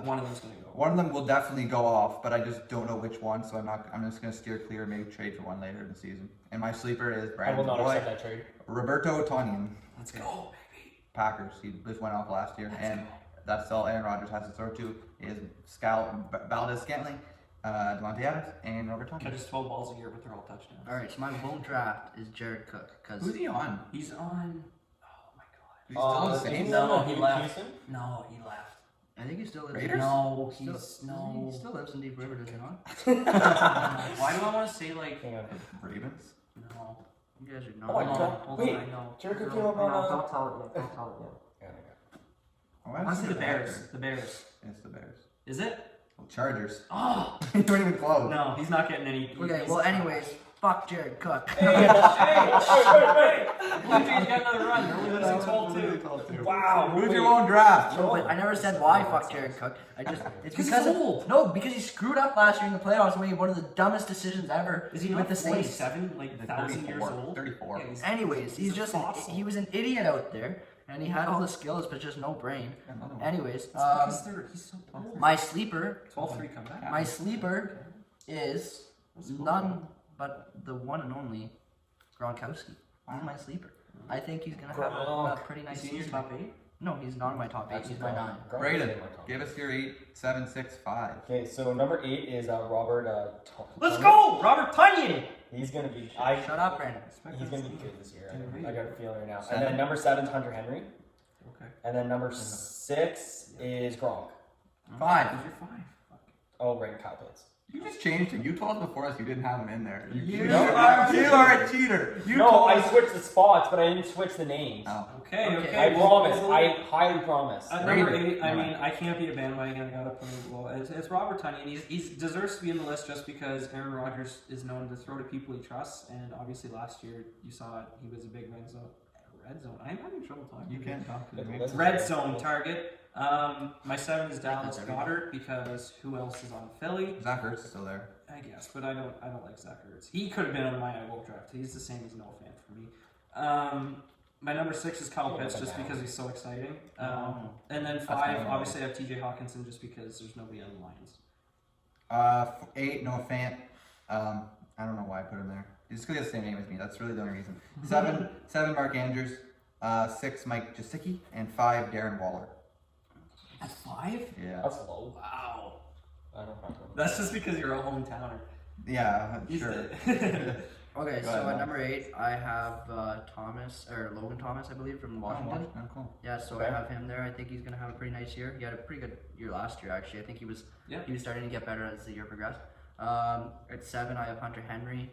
S2: One of them's gonna go.
S1: one of them will definitely go off, but I just don't know which one. So I'm just gonna steer clear, maybe trade for one later in the season. And my sleeper is
S4: I
S1: Brandon's
S4: will not
S1: boy,
S4: accept that trade.
S1: Roberto Tonyan,
S2: Let's go, baby.
S1: Packers. He just went off last year, and that's all Aaron Rodgers has to throw to is Valdez Scantling, Devontae Adams, and Robert Tonyan.
S2: Catches 12 balls a year, but they're all touchdowns.
S3: All right, so my won't draft is Jared Cook because
S1: Who's he on?
S2: He's on. Oh my god.
S1: He's still on the Saints?
S2: No, he left.
S4: Houston?
S2: No, he left.
S3: I think he still lives.
S1: Raiders?
S2: No,
S3: Still,
S2: he's
S3: He
S2: no.
S3: still lives in Deep River, does he not?
S2: Why do I want to say like
S4: Hang on.
S1: Ravens.
S2: no?
S3: You guys are
S4: Oh my
S3: not.
S4: God.
S2: Hold
S4: Wait,
S2: on, I know.
S4: Jared Cook
S2: No,
S4: came up on,
S2: no, don't tell it yet. Don't tell it yet.
S1: Oh,
S2: Honestly, the Bears. The Bears.
S1: It's the Bears.
S2: Is it?
S1: Chargers.
S2: Oh
S1: You don't even close.
S2: no, he's not getting any.
S3: Okay,
S2: he's-
S3: well, anyways, fuck Jared Cook.
S4: Hey,
S2: Blue Jays got another run. They're losing 12-2.
S4: Wow.
S1: Who's your own draft?
S3: No, but I never said why fuck Jared Cook. It's
S2: Because
S3: because
S2: he's old.
S3: No, because he screwed up last year in the playoffs and made one of the dumbest decisions ever
S2: Is he
S3: with
S2: not
S3: the Saints.
S2: 47, like 1,000 years old?
S1: 34.
S2: Yeah, he's-
S3: Anyways,
S2: He's a fossil.
S3: he was an idiot out there, and he had all the skills but just no brain.
S1: Another one.
S3: Anyways,
S2: It's because he's so old.
S3: my sleeper
S2: 12-3 comeback.
S3: My sleeper is none but the one and only Gronkowski. He's my sleeper. I think he's gonna have a pretty nice
S2: Is he in your
S3: season.
S2: top 8?
S3: No, he's not in my top 8. He's my 9.
S1: Brayden, give us your 8, 7, 6, 5.
S4: Okay, so number 8 is Robert.
S2: Let's go, Robert Tonyan.
S4: He's gonna be.
S3: Shut up, Brandon.
S4: He's gonna be good this year.
S2: Yeah,
S4: I got a feeling right now. And
S1: 7.
S4: then number 7 is Hunter Henry.
S2: Okay.
S4: And then number 6 is Gronk.
S1: 5.
S2: Who's your 5?
S4: Oh, right, Kyle Pitts.
S1: You just changed him. You told us before us you didn't have him in there.
S2: You
S1: are a cheater. You
S4: No,
S1: told
S4: I
S1: us.
S4: switched the spots, but I didn't switch the names.
S1: Oh.
S2: Okay,
S3: Okay.
S2: okay.
S4: I
S2: well,
S4: promise.
S2: well,
S4: I highly promise.
S2: At number
S1: Rated.
S2: 8, I
S1: Never
S2: mean,
S1: mind.
S2: I can't be a bandwagon. I gotta put him well. It's Robert Tonyan. He deserves to be in the list just because Aaron Rodgers is known to throw to people he trusts, and obviously last year you saw it. He was a big red zone. I'm having trouble talking.
S1: You can't talk to me.
S2: Red zone target. My 7 is Dallas Goedert because who else is on Philly?
S1: Zach Ertz is still there.
S2: I guess, but I don't like Zach Ertz. He could have been on my I won't draft. He's the same as Noah Fant for me. My number 6 is Kyle Pitts just because he's so exciting. And then 5, obviously I have TJ Hawkinson just because there's nobody on the Lions.
S1: 8, Noah Fant. I don't know why I put him there. He's just because he has the same name as me. That's really the only reason. 7, Mark Andrews. 6, Mike Gesicki. And 5, Darren Waller.
S2: At 5?
S1: Yeah.
S4: That's low.
S2: Wow.
S4: I don't know.
S2: That's just because you're a hometowner.
S1: Yeah,
S2: He's
S1: sure.
S3: Okay,
S1: Go
S3: so
S1: ahead,
S3: at
S1: Mike.
S3: number 8, I have Logan Thomas, I believe, from Washington.
S1: Oh, cool.
S3: Yeah, so I have him there. I think he's gonna have a pretty nice year. He had a pretty good year last year, actually. I think he was starting to get better as the year progressed. At 7, I have Hunter Henry.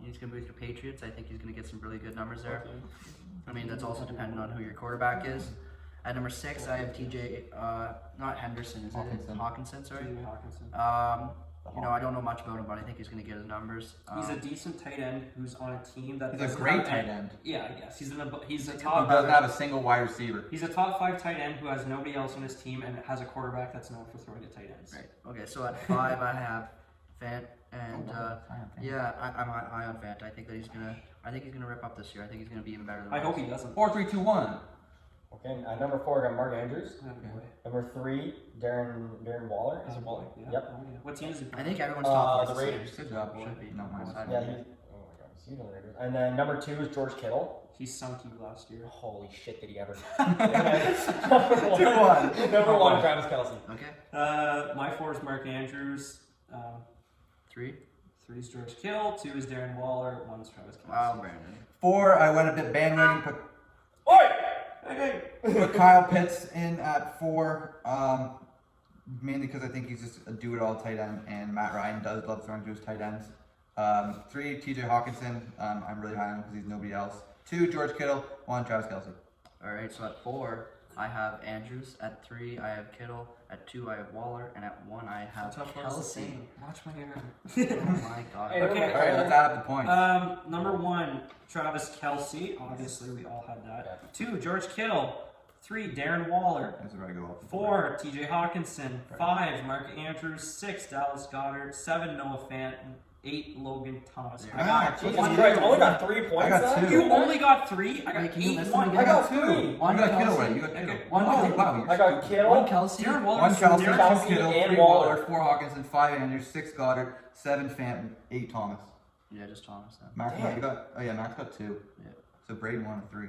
S3: He's gonna move to Patriots. I think he's gonna get some really good numbers there. I mean, that's also dependent on who your quarterback is. At number 6, I have TJ, not Henderson, is
S1: Hawkinson.
S3: it? Hawkinson, sorry.
S2: TJ Hawkinson.
S3: I don't know much about him, but I think he's gonna get his numbers.
S2: He's a decent tight end who's on a team that
S1: He's a
S2: doesn't
S1: great
S2: have
S1: tight
S2: any-
S1: end.
S2: Yeah, I guess he's a
S1: He
S2: top.
S1: doesn't have a single wide receiver.
S2: He's a top 5 tight end who has nobody else on his team and has a quarterback that's known for throwing to tight ends.
S3: Right. Okay, so at 5, I have Fant, and yeah, I'm high on Fant. I think he's gonna rip up this year. I think he's gonna be even better than.
S2: I hope he doesn't.
S1: 4, 3, 2, 1.
S4: Okay, at number 4, I got Mark Andrews.
S2: Oh, boy.
S4: Number 3, Darren Waller.
S2: Is it Waller? Yeah.
S4: Yep.
S2: Oh, yeah. What team is he?
S3: I think everyone's top
S4: the
S3: four
S4: Raiders.
S3: this
S1: Good
S3: year.
S1: job, boy.
S3: Should be.
S1: No, mine's
S3: Outside
S4: Yeah,
S3: of
S4: he,
S3: me.
S4: oh my god, he's on the Raiders. And then number 2 is George Kittle.
S2: He sunk you last year.
S4: Holy shit, did he ever?
S1: 2-1.
S4: Number 1, Travis Kelce.
S3: Okay.
S2: My 4 is Mark Andrews.
S3: 3.
S2: 3 is George Kittle. 2 is Darren Waller. 1 is Travis Kelce.
S3: Wow, Brandon.
S1: 4, I went a bit bandwagon, put Kyle Pitts in at 4, mainly because I think he's just a do-it-all tight end, and Matt Ryan does love throwing to his tight ends. 3, TJ Hawkinson. I'm really high on him because he's nobody else. 2, George Kittle. 1, Travis Kelce.
S3: All right. So at 4, I have Andrews. At 3, I have Kittle. At 2, I have Waller, and at 1, I have Kelsey.
S2: Watch my hair.
S3: Oh my God.
S4: Hey,
S2: Okay.
S1: All right, let's add up the points.
S2: Number 1, Travis Kelce. Obviously, we all had that. 2, George Kittle. 3, Darren Waller.
S1: This is where I go off.
S2: 4, TJ Hawkinson. 5, Mark Andrews. 6, Dallas Goedert. 7, Noah Fant. 8, Logan Thomas. I got
S4: Jesus
S2: one.
S4: Christ, I only got 3 points.
S1: I got
S4: then?
S1: 2.
S2: You only got 3? I got
S3: Wait, can you
S2: 8.
S3: listen
S2: 1.
S3: again?
S4: I got 2.
S1: You got Kittle right. You got Kittle.
S3: One
S1: Oh,
S3: Kelsey.
S1: wow, you're
S4: I got
S1: stupid.
S4: Kittle.
S3: One Kelsey.
S2: Darren Waller.
S1: 1 Chelsea, 2
S4: Kelsey,
S1: Kittle,
S4: and
S1: 3
S4: Waller.
S1: Waller, 4 Hawkinson, 5 Andrews, 6 Goddard, 7 Fant, 8 Thomas.
S3: Yeah, just Thomas then.
S1: Max,
S4: Damn.
S1: you got? Oh yeah, Max got 2.
S3: Yeah.
S1: So Braden 1 and 3.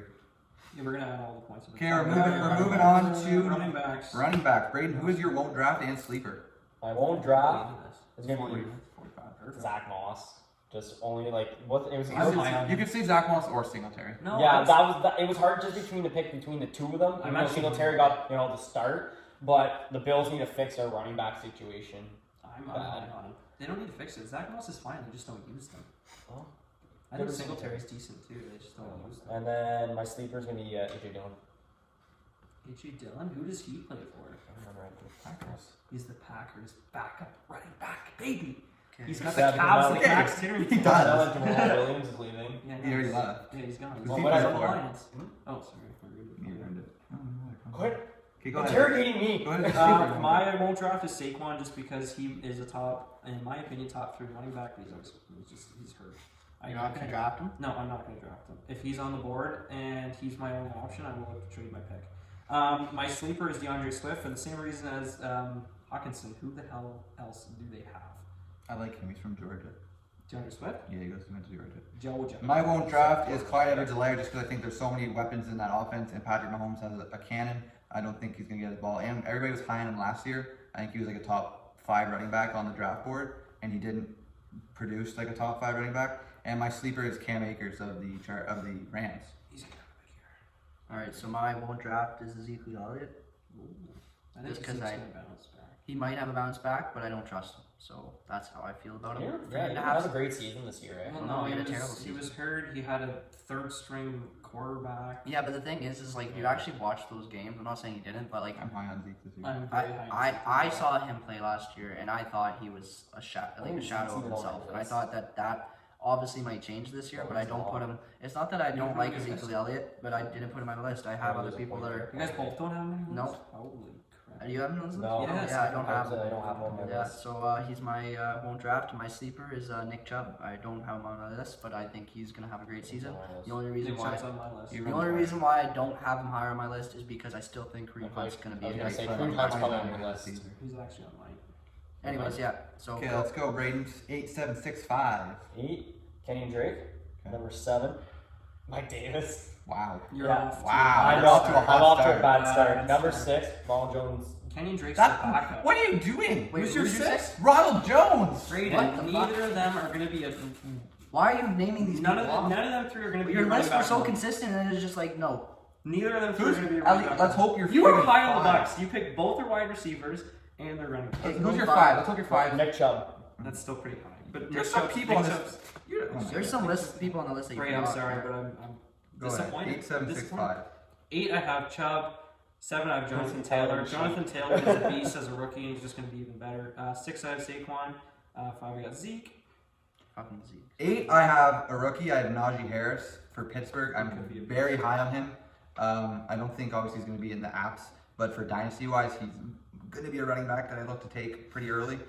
S2: Yeah, we're gonna add all the points.
S1: Okay, we're moving on to
S2: running backs.
S1: running back. Braden, who is your won't draft and sleeper?
S4: My won't draft is gonna
S2: 40,
S4: be
S2: 45. Perfect.
S4: Zach Moss. Just only like what it was.
S1: You could say Zach Moss or Singletary.
S2: No,
S4: Yeah, it was hard just between the two of them.
S2: I'm
S4: I know
S2: actually-
S4: Singletary got the start, but the Bills need to fix their running back situation.
S2: I'm
S4: Bad.
S2: high on him. They don't need to fix it. Zach Moss is fine. They just don't use them.
S4: Oh.
S2: I think
S4: Good
S2: Singletary's decent too. They just don't use them.
S4: And then my sleeper is gonna be AJ Dillon.
S2: AJ Dillon, who does he play for? He's the Packers' backup running back, baby.
S3: Okay.
S2: He's got
S4: Yeah,
S2: the
S4: because
S2: Cavs
S4: now-
S2: like Max Titter.
S1: He does.
S4: Jamal Williams is leaving.
S2: Yeah,
S1: He already left.
S2: Yeah, he's gone.
S1: Who's
S2: He's
S1: he
S2: on
S1: playing
S2: the
S1: for?
S2: Lions.
S4: Hmm?
S2: Oh, sorry.
S1: You earned it.
S4: Quit
S1: Okay, go ahead.
S4: interrogating me.
S1: Go ahead.
S2: My won't draft is Saquon just because he is a top, in my opinion, top 3 running back. But he's hurt.
S3: You're not gonna draft him?
S2: No, I'm not going to draft him. If he's on the board and he's my only option, I will look to trade my pick. My sleeper is DeAndre Swift for the same reason as Hawkinson. Who the hell else do they have?
S1: I like him. He's from Georgia.
S2: DeAndre Swift?
S1: Yeah, he goes to Georgia.
S2: Georgia.
S1: My won't draft is Clyde Edwards-Helaire just because I think there's so many weapons in that offense, and Patrick Mahomes has a cannon. I don't think he's going to get his ball. And everybody was high on him last year. I think he was like a top 5 running back on the draft board, and he didn't produce like a top 5 running back. And my sleeper is Cam Akers of the Rams.
S2: He's going to have a big year.
S3: All right. So my won't draft is Ezekiel Elliott.
S2: I think
S3: Just
S2: he's
S3: 'cause
S2: going
S3: I-
S2: to bounce back.
S3: He might have a bounce back, but I don't trust him. So that's how I feel about him.
S4: Yeah, he had a great season this year, right?
S2: Well,
S3: no,
S2: no,
S3: he
S2: he
S3: had a terrible
S2: was, he
S3: season.
S2: was hurt. He had a 3rd-string quarterback.
S3: Yeah, but the thing is like if you actually watch those games, I'm not saying he didn't, but like
S1: I'm high on Zeke this year.
S2: I'm very high. on
S3: I
S2: Zeke.
S3: saw him play last year, and I thought he was a shadow of himself. And I thought that obviously might change this year, but I don't put him. It's not that I don't like Ezekiel Elliott, but I didn't put him on my list. I have other people that are.
S2: You guys both don't have him?
S3: No.
S2: Holy crap.
S3: Do you have him on this list?
S4: No,
S2: Yes.
S3: Yeah, I don't have
S4: I don't have him on my
S3: Yeah,
S4: list.
S3: so he's my won't draft. My sleeper is Nick Chubb. I don't have him on my list, but I think he's gonna have a great season. The only reason
S2: Nick
S3: why.
S2: Chubb's on my list.
S1: You
S3: The only reason why I don't have him higher on my list is because I still think Kareem Hunt's going to be
S4: I was
S3: a
S4: gonna
S3: great
S4: say
S3: player.
S4: Kareem Hunt's probably on your list.
S2: He's actually on mine.
S3: Anyways, yeah. So
S1: Okay, let's go. Braden 8765.
S4: 8, Kenny Drake. Number 7, Mike Davis.
S1: Wow.
S2: You're
S4: Yeah.
S2: off.
S1: Wow.
S4: I'm
S1: you're
S4: off
S1: off
S4: to
S1: to a
S4: a
S1: hot start.
S4: bad start.
S2: Bad
S4: Number
S2: start.
S4: 6, Ronald Jones.
S2: Kenyon Drake's the backup.
S1: What are you doing?
S3: Wait,
S2: Who's your
S3: who's your
S2: 6?
S1: Ronald Jones.
S2: Braden,
S3: What the
S2: neither
S3: fuck?
S2: of them are going to be a.
S3: why are you naming these
S2: None
S3: people
S2: of
S3: off?
S2: them 3 are going to be
S3: Your
S2: running
S3: lists were
S2: back
S3: so
S2: one.
S3: consistent, and it's just like no.
S2: Neither of them 3 are
S1: Who's,
S2: going to be a
S1: Ellie,
S2: running back.
S1: let's hope you're
S2: You were
S1: friggin'
S2: high on the
S1: five.
S2: Bucks. You picked both their wide receivers and their running backs.
S1: Hey,
S3: Hey,
S1: who's
S3: go
S1: your
S3: five.
S1: 5? Let's hope your 5.
S4: Nick Chubb.
S2: That's still pretty high. But
S1: There's
S2: Nick
S1: some
S2: Chubb's-
S1: people on
S2: Nick
S1: this.
S2: Chubb's-
S3: There's some people on the list that you
S2: Great, I'm
S3: forgot.
S2: sorry, but I'm
S1: Go ahead.
S2: disappointed.
S1: 8765.
S2: 8, I have Chubb. 7, I have Jonathan Taylor. Jonathan Taylor is a beast as a rookie, and he's just going to be even better. 6, I have Saquon. 5, I got Zeke.
S3: Fucking Zeke.
S1: 8, I have a rookie. I have Najee Harris for Pittsburgh. I'm
S2: Could be a big
S1: very high on him. I don't think obviously he's going to be in the apps, but for dynasty wise, he's going to be a running back that I look to take pretty early.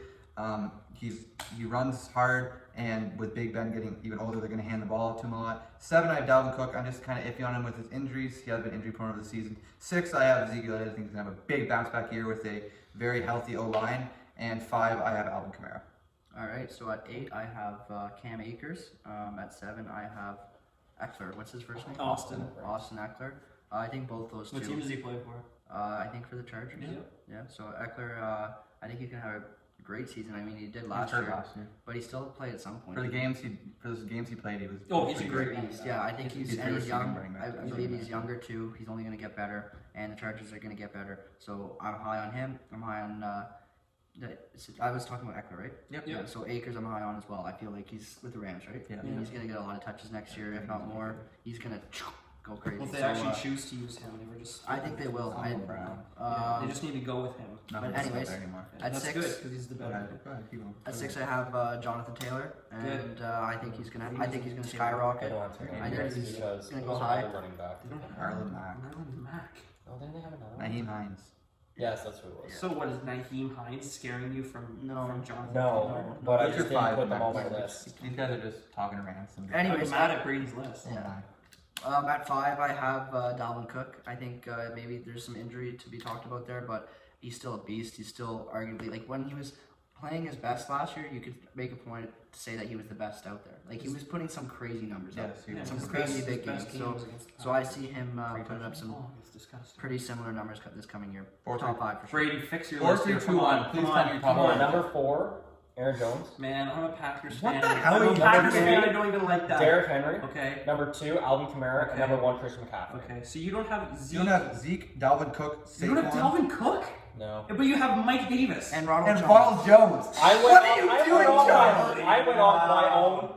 S1: He runs hard, and with Big Ben getting even older, they're going to hand the ball to him a lot. 7, I have Dalvin Cook. I'm just kind of iffy on him with his injuries. He has been injury prone over the season. 6, I have Ezekiel. I think he's going to have a big bounce back year with a very healthy O-line. And 5, I have Alvin Kamara.
S3: All right, so at 8, I have Cam Akers. At 7, I have Eckler. What's his first name?
S2: Austin.
S3: Austin Eckler. I think both those two.
S2: What team does he play for?
S3: I think for the Chargers. Yeah. So Eckler, I think he can have a great season. I mean, he did last year, but he still played at some point.
S1: For the games he played, he was.
S2: Oh, he's a great
S3: beast. Yeah, I think he's young. I
S1: back.
S3: believe he's younger too. He's only going to get better, and the Chargers are going to get better. So I'm high on him. I'm high on. I was talking about Eckler, right?
S1: Yep.
S3: Yeah. So Akers, I'm high on as well. I feel like he's with the Rams, right?
S1: Yeah.
S3: He's going to get a lot of touches next year, if not more. He's going to go crazy.
S2: Well, if they
S3: So,
S2: actually choose to use him, they were just.
S3: I think they will.
S2: They just need to go with him.
S3: But anyways, at
S2: That's
S3: 6,
S2: good because he's the better.
S3: At 6, I have Jonathan Taylor, and I think he's gonna. I think he's gonna skyrocket. I think he's gonna go high.
S4: Running back.
S1: Marlon Mack.
S2: Marlon Mack.
S4: Oh, didn't they have another one?
S1: Naheem Hines.
S4: Yes, that's who it was.
S2: So what is Naheem Hines scaring you from Jonathan?
S4: No, but I
S1: Those
S4: just
S1: are
S4: didn't
S1: 5
S4: put them on my
S1: Max.
S4: list.
S1: These guys are just talking rants.
S3: Anyways,
S2: I'm mad at Brady's list.
S3: Yeah. At 5, I have Dalvin Cook. I think maybe there's some injury to be talked about there, but he's still a beast. He's still arguably, like, when he was playing his best last year, you could make a point to say that he was the best out there. Like, he was putting some crazy numbers up. Some crazy big games. So I see him putting up some pretty similar numbers this coming year. Top 5 for sure.
S2: Brady, fix your
S1: 4,
S2: list
S1: 3,
S2: here.
S1: 2,
S2: Come
S1: 1.
S2: on,
S1: Please
S2: come
S1: tell me
S2: on.
S1: your
S4: Come
S1: top
S4: on,
S1: 1.
S4: number 4, Aaron Jones.
S2: Man, I'm a Packers
S1: What
S2: fan.
S1: the hell
S2: I'm
S1: are
S2: a
S1: you
S2: Packers
S1: doing?
S2: fan. I don't even like that.
S4: Derrick Henry.
S2: Okay.
S4: Number 2, Alvin Kamara.
S2: Okay.
S4: And number 1, Christian McCaffrey.
S2: Okay. So you don't have Zeke.
S1: You don't have Zeke, Dalvin Cook, Saquon.
S2: You don't have Dalvin Cook.
S4: No.
S2: But you have Mike Davis.
S3: And Ronald
S1: And
S3: Jones.
S1: Ronald Jones.
S4: I went off my own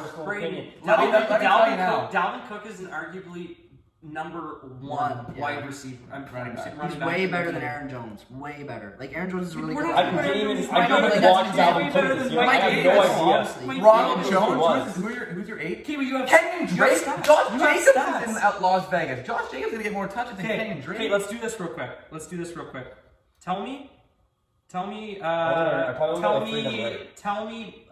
S4: personal
S2: Brady.
S4: opinion.
S1: Let me tell you now.
S2: Dalvin Cook is an arguably number 1 wide receiver. I'm
S1: Running back.
S3: He's way better than Aaron Jones. Way better. Like, Aaron Jones is really
S2: We're
S3: good.
S2: not-
S4: I didn't even
S3: He's
S4: watch
S3: way
S4: Dalvin
S2: better
S4: Cook
S2: than
S4: this year.
S2: Mike
S4: I have
S2: Davis,
S4: no idea.
S3: honestly.
S1: Ronald
S4: Davis
S1: Jones.
S4: was.
S1: Who's your 8?
S2: Okay, but you have
S1: Kenyon
S2: you
S1: Drake.
S2: have stats.
S1: Josh
S2: You have
S1: Jacobs is
S2: stats.
S1: in Las Vegas. Josh Jacobs is gonna get more touches than Kenyon Drake.
S2: Okay, let's do this real quick. Tell me,
S4: I probably got like 3 number 8.
S2: tell me,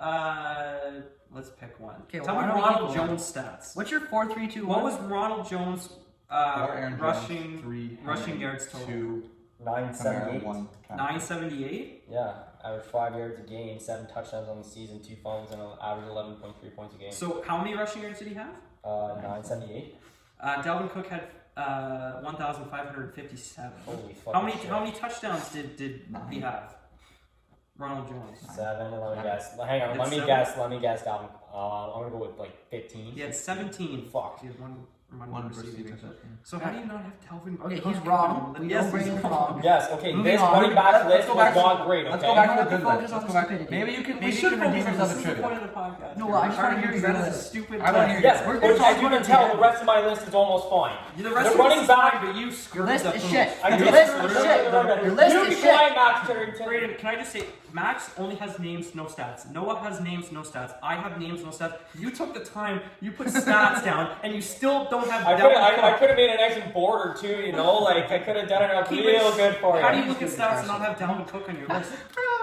S2: let's pick one.
S3: Okay,
S2: Tell
S3: well,
S2: me
S3: why don't we
S2: Ronald
S3: pick one?
S2: Jones stats.
S3: What's your 4-3-2-1?
S2: What was Ronald Jones,
S1: 4 Aaron Jones,
S2: rushing
S1: 3
S2: rushing yards total?
S1: 2
S4: 978.
S1: 1.
S2: 978?
S4: Yeah, average 5 yards a game, 7 touchdowns on the season, 2 fumbles, and an average 11.3 points a game.
S2: So how many rushing yards did he have?
S4: 978.
S2: Dalvin Cook had 1,557.
S4: Holy fuck.
S2: How many touchdowns did he have? Ronald Jones.
S4: 7. Let me guess. Hang on.
S2: It's
S4: Let me
S2: 7?
S4: guess. Down. I'm gonna go with like 15.
S2: He had 17.
S4: Fuck.
S2: He had one
S1: One
S2: receiving
S1: receiving
S2: touchdown.
S1: touchdown.
S2: So how do you not have Dalvin Cook?
S3: Okay, he's wrong. We
S2: Yes,
S3: don't bring
S2: he's
S3: him
S2: wrong.
S3: wrong.
S4: Yes. Okay.
S3: Moving
S4: This
S3: on.
S4: running back
S1: Let's
S4: list
S1: go
S4: was
S1: back to-
S4: not great.
S1: Let's
S4: Okay.
S1: go back to
S3: You
S1: the
S3: have to
S1: good
S3: focus
S1: list.
S3: on
S1: Let's go back.
S3: stupidity.
S1: Maybe you can
S2: We
S1: maybe you
S2: should
S1: can
S2: focus
S1: redeem
S2: on
S1: yourself
S2: this.
S1: a
S2: This is the
S1: trivia.
S2: point of the podcast.
S3: No, I'm trying to hear you
S2: That
S3: guys.
S2: is a stupid.
S1: I wanna hear you
S2: podcast.
S1: guys.
S3: We're
S4: Which,
S3: talking
S4: as you can
S3: about
S4: tell,
S3: the
S4: the rest of my list is almost fine.
S2: The rest
S4: The
S2: of
S4: running
S2: it's
S4: back-
S2: fine, but you
S3: Your
S2: screwed
S3: list
S2: the
S3: is
S2: pooch.
S3: shit.
S4: I
S3: Your
S4: just-
S3: list is shit. Your list
S4: You
S3: is
S4: can
S3: shit.
S4: fly Max Turrington.
S2: Braden, can I just say, Max only has names, no stats. Noah has names, no stats. I have names, no stats. You took the time, you put stats down, and you still don't have
S4: I
S2: Dalvin
S4: could have made a nice board or two, you know, like I could have done it up
S2: Cook.
S4: real good for you.
S2: How do you look at stats and not have Dalvin Cook on your list?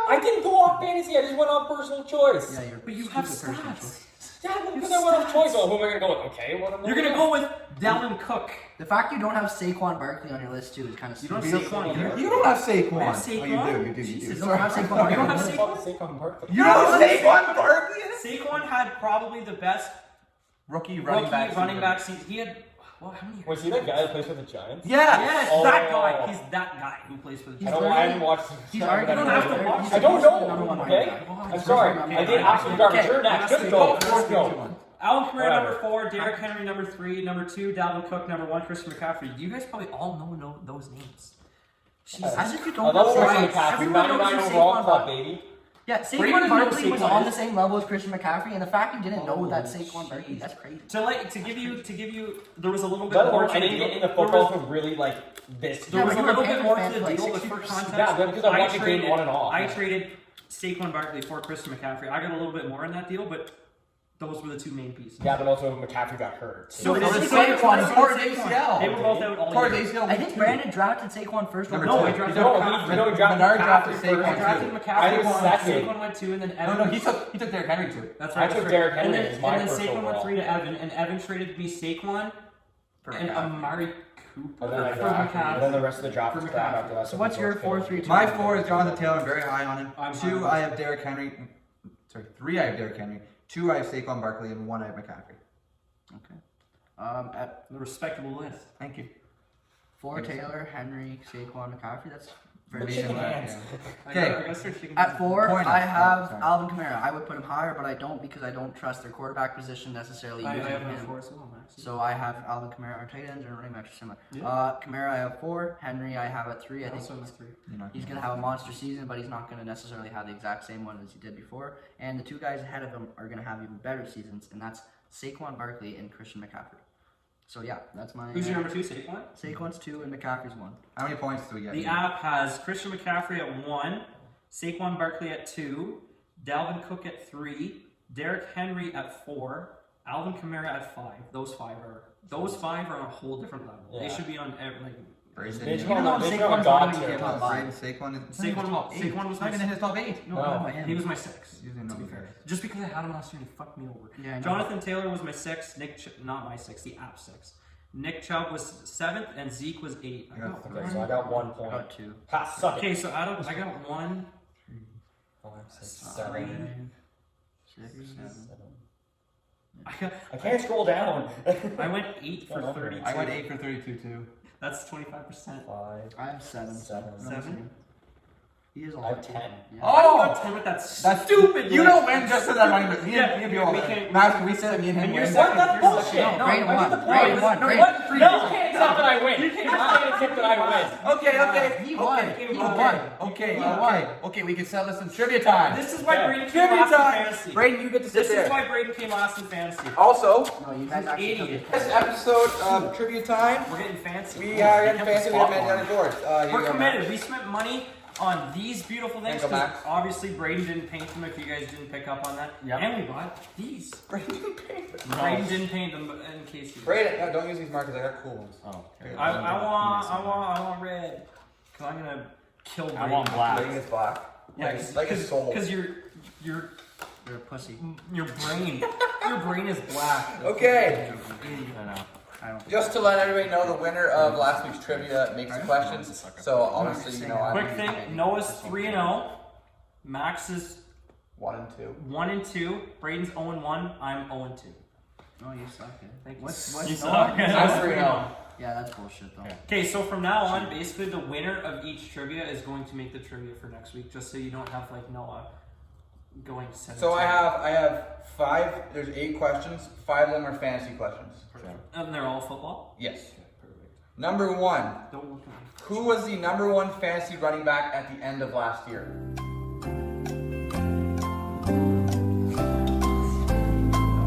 S4: I didn't go off fantasy, I just went off personal choice.
S3: Yeah, you're
S2: But you have
S3: stupid person.
S2: stats.
S4: Yeah, but because I went off choice, well, who am I gonna go with? Okay, what am I
S2: You're gonna go with Dalvin Cook.
S3: The fact you don't have Saquon Barkley on your list too is kind of
S2: You don't
S3: stupid.
S2: have Saquon either.
S1: You don't have Saquon.
S2: I have
S1: Oh,
S2: Saquon.
S1: you do.
S3: You
S2: Jesus.
S3: don't have Saquon.
S2: You don't have
S4: Who the
S2: Saquon?
S4: fuck is Saquon Barkley?
S1: You don't have Saquon Barkley?
S2: Saquon had probably the best
S1: Rookie running back.
S2: season. He had, well, how many?
S4: Was he that guy that plays for the Giants?
S1: Yeah.
S2: Yes,
S4: Oh.
S2: that guy. He's that guy who plays for the
S3: He's
S4: I
S2: Giants.
S4: don't. I haven't watched.
S3: He's
S4: I
S3: arguably
S2: don't have to watch
S3: he's
S4: I don't
S3: the number
S4: know.
S3: one
S4: Okay,
S3: running back.
S4: I'm sorry. I did absolute garbage. You're next. Just go. Just go.
S2: Alvin Kamara
S4: Whatever.
S2: number 4, Derrick Henry number 3, number 2, Dalvin Cook number 1, Christian McCaffrey. You guys probably all know those names. Jesus.
S3: As if you
S4: I
S3: don't
S4: love
S3: know
S4: Christian
S3: right.
S4: McCaffrey.
S3: Everyone knows
S4: 99
S3: who
S4: overall
S3: Saquon
S4: club,
S3: Barkley.
S4: baby.
S3: Yeah,
S2: Brady
S3: Saquon
S2: knows
S3: Barkley was
S2: Saquon
S3: on
S2: is.
S3: the same level as Christian McCaffrey, and the fact you didn't know that Saquon Barkley, that's crazy.
S2: To give you, there was a little bit
S4: But
S2: more to
S4: I
S2: the
S4: didn't
S2: deal.
S4: get into
S2: There
S4: football
S2: was-
S4: for really like this.
S2: There was
S3: but
S2: a
S3: you
S2: little
S3: were
S2: bit
S3: paying
S2: more
S3: fans
S2: to the
S3: like
S2: deal, but
S3: 60%.
S2: for context,
S4: Yeah, but because I watched the game on and off.
S2: I traded Saquon Barkley for Christian McCaffrey. I got a little bit more in that deal, but Those were the two main pieces.
S4: Yeah, but also McCaffrey got hurt.
S2: So
S3: No,
S2: this
S3: it's
S2: is
S3: Saquon.
S1: Tore his ACL.
S2: They were both out all
S1: Tore
S2: year.
S1: his ACL.
S3: I think Brandon drafted Saquon first.
S1: Number
S3: overall.
S2: No,
S1: two.
S2: he drafted
S4: No,
S2: McCaffrey.
S4: he drafted
S1: Bernard drafted
S4: McCaffrey
S1: Saquon
S2: He
S4: first.
S2: drafted
S1: too.
S4: I
S2: McCaffrey
S4: was
S2: one,
S4: second.
S2: Saquon went 2, and then Evan.
S1: No, he took Derrick Henry too.
S2: That's
S4: I
S2: right.
S4: took
S2: that's
S4: Derrick
S2: right.
S4: Henry
S2: And
S4: as
S2: then,
S4: my
S2: and then
S4: first
S2: Saquon went
S4: overall.
S2: 3 to Evan, and Evan traded to be Saquon and Amari Cooper
S4: And then I
S2: for
S4: drafted,
S2: McCaffrey.
S4: and then the rest of the draft
S2: For
S4: was crap
S2: McCaffrey.
S4: after that.
S3: So what's your 4-3-2?
S1: My 4 is Jonathan Taylor. I'm very high on him.
S2: I'm
S1: 2,
S2: high.
S1: I have Derrick Henry. Sorry, 3, I have Derrick Henry. 2, I have Saquon Barkley, and 1, I have McCaffrey.
S3: Okay. At
S2: The respectable list.
S1: Thank you.
S3: 4, Taylor, Henry, Saquon, McCaffrey. That's
S4: We're
S3: very
S4: shaking
S3: similar.
S4: hands.
S1: Okay.
S2: I gotta start shaking
S3: At
S2: hands.
S3: 4,
S1: Point
S3: I
S1: us.
S3: have
S1: Sorry.
S3: Alvin Kamara. I would put him higher, but I don't because I don't trust their quarterback position necessarily.
S2: I
S3: using
S2: have him
S3: him.
S2: at 4 as well, Max.
S3: So I have Alvin Kamara. Our tight ends and running backs are similar.
S2: Yeah.
S3: Kamara I have 4. Henry I have at 3. I think
S2: Also my 3.
S3: he's going to have a monster season, but he's not going to necessarily have the exact same one as he did before. And the 2 guys ahead of him are going to have even better seasons, and that's Saquon Barkley and Christian McCaffrey. So yeah, that's my.
S2: Who's your number 2, Saquon?
S3: Saquon's 2 and McCaffrey's 1.
S1: How many points do we get?
S2: The app has Christian McCaffrey at 1, Saquon Barkley at 2, Dalvin Cook at 3, Derrick Henry at 4, Alvin Kamara at 5. Those five are on a whole different level. They
S4: Yeah.
S2: should be on like
S1: Brayden.
S4: They should
S3: Even though
S4: they should
S3: Saquon's
S4: have God
S3: not
S4: tier.
S3: even top five.
S1: Saquon is
S2: Saquon was
S1: not even in his top 8.
S3: No,
S4: No.
S3: not by him.
S2: He was my 6.
S1: He's in
S2: To be
S1: number
S2: fair, just because I had him last year, and he fucked me over.
S3: Yeah, I know.
S2: Jonathan Taylor was my 6. Not my 6. The app 6. Nick Chubb was 7th, and Zeke was 8.
S1: I got
S4: Okay, so I got 1 point.
S3: Got 2.
S4: Ha, suck it.
S2: Okay, so I got 1.
S4: 5, 6,
S2: 3.
S4: 7.
S3: 6, 7.
S4: I can't scroll down.
S2: I went 8 for 32.
S1: I went 8 for 32 too.
S2: That's 25%.
S4: 5,
S3: I have 7.
S4: 7.
S2: 7.
S3: He is a
S4: I
S3: lot.
S4: have
S3: too.
S4: 10.
S3: Yeah.
S1: Oh!
S2: I got 10 with that
S1: That's
S2: stupid.
S1: You
S2: list.
S1: don't win just for that money, but me
S2: Yeah,
S1: and
S2: we
S1: all
S2: can't-
S1: Max, can we say that me and him
S2: And you're
S1: win?
S2: second.
S4: What? That's
S2: You're
S4: bullshit.
S2: second.
S3: No, Brayden
S4: I
S3: won.
S4: get the
S3: Brayden
S4: point.
S3: won.
S4: No,
S3: Brayden-
S4: what? No, you can't accept that I win.
S2: You
S4: You
S2: can't
S4: can't accept that I win.
S1: Okay,
S3: He won.
S1: okay,
S3: He
S1: okay,
S3: won.
S1: okay,
S3: He won.
S1: okay, we can sell this in trivia time.
S2: This is why
S4: Yeah.
S2: Brayden came
S1: Trivia
S2: last in
S1: time.
S2: fantasy.
S1: Brayden, you get to sit
S2: This
S1: there.
S2: is why Brayden came last in fantasy.
S1: Also,
S3: No, you guys actually took
S2: Idiot.
S3: his
S1: this
S3: point.
S1: episode of trivia time,
S2: We're getting fancy.
S1: we are getting
S4: Pick up the
S1: fancy. We have many
S4: spot
S1: other boards. Here
S2: We're
S1: we go,
S2: committed.
S1: Max.
S2: We spent money on these beautiful things.
S1: Thank you,
S2: 'cause
S1: Max.
S2: Obviously, Brayden didn't paint them. If you guys didn't pick up on that,
S4: Yep.
S2: and we bought these.
S1: Brayden, paint them.
S2: Brayden didn't paint them, but in case you.
S1: Brayden, no, don't use these markers. I got cool ones.
S4: Oh, okay.
S2: I want red. Cause I'm gonna kill Brayden.
S4: I want black.
S1: Brayden is black.
S2: Yeah,
S1: like his soul.
S2: Because your
S3: You're a pussy.
S2: your brain is black.
S1: Okay.
S4: I know.
S3: I don't.
S1: Just to let everybody know, the winner of last week's trivia makes the questions. So obviously, you know,
S2: Quick
S1: I'm
S2: thing: Noah's 3-0. Max is
S1: 1 and 2.
S2: 1-2. Braden's 0-1. I'm 0-2.
S3: No, you suck.
S2: Thank you.
S3: What's
S2: You
S3: no?
S2: suck.
S1: I'm 3-0.
S3: Yeah, that's bullshit though.
S4: Okay.
S2: Okay, so from now on, basically the winner of each trivia is going to make the trivia for next week, just so you don't have like Noah going 7.
S1: So I have 5. There's 8 questions. 5 of them are fantasy questions.
S2: And they're all football.
S1: Yes. Number 1.
S2: Don't look at me.
S1: Who was the number 1 fantasy running back at the end of last year?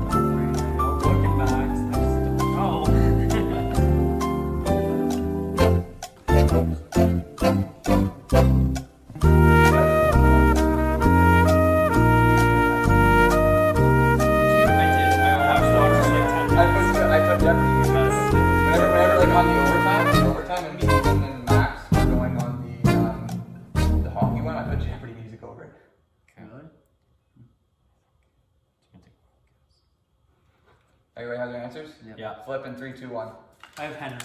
S2: Looking back. Oh.
S1: I put Jeopardy. Whenever like on the overtime and Ethan and Max were going on the hockey one, I put Jeopardy music over it.
S3: Really?
S1: Everybody has their answers?
S4: Yeah.
S1: Flip in 3, 2, 1.
S2: I have Henry.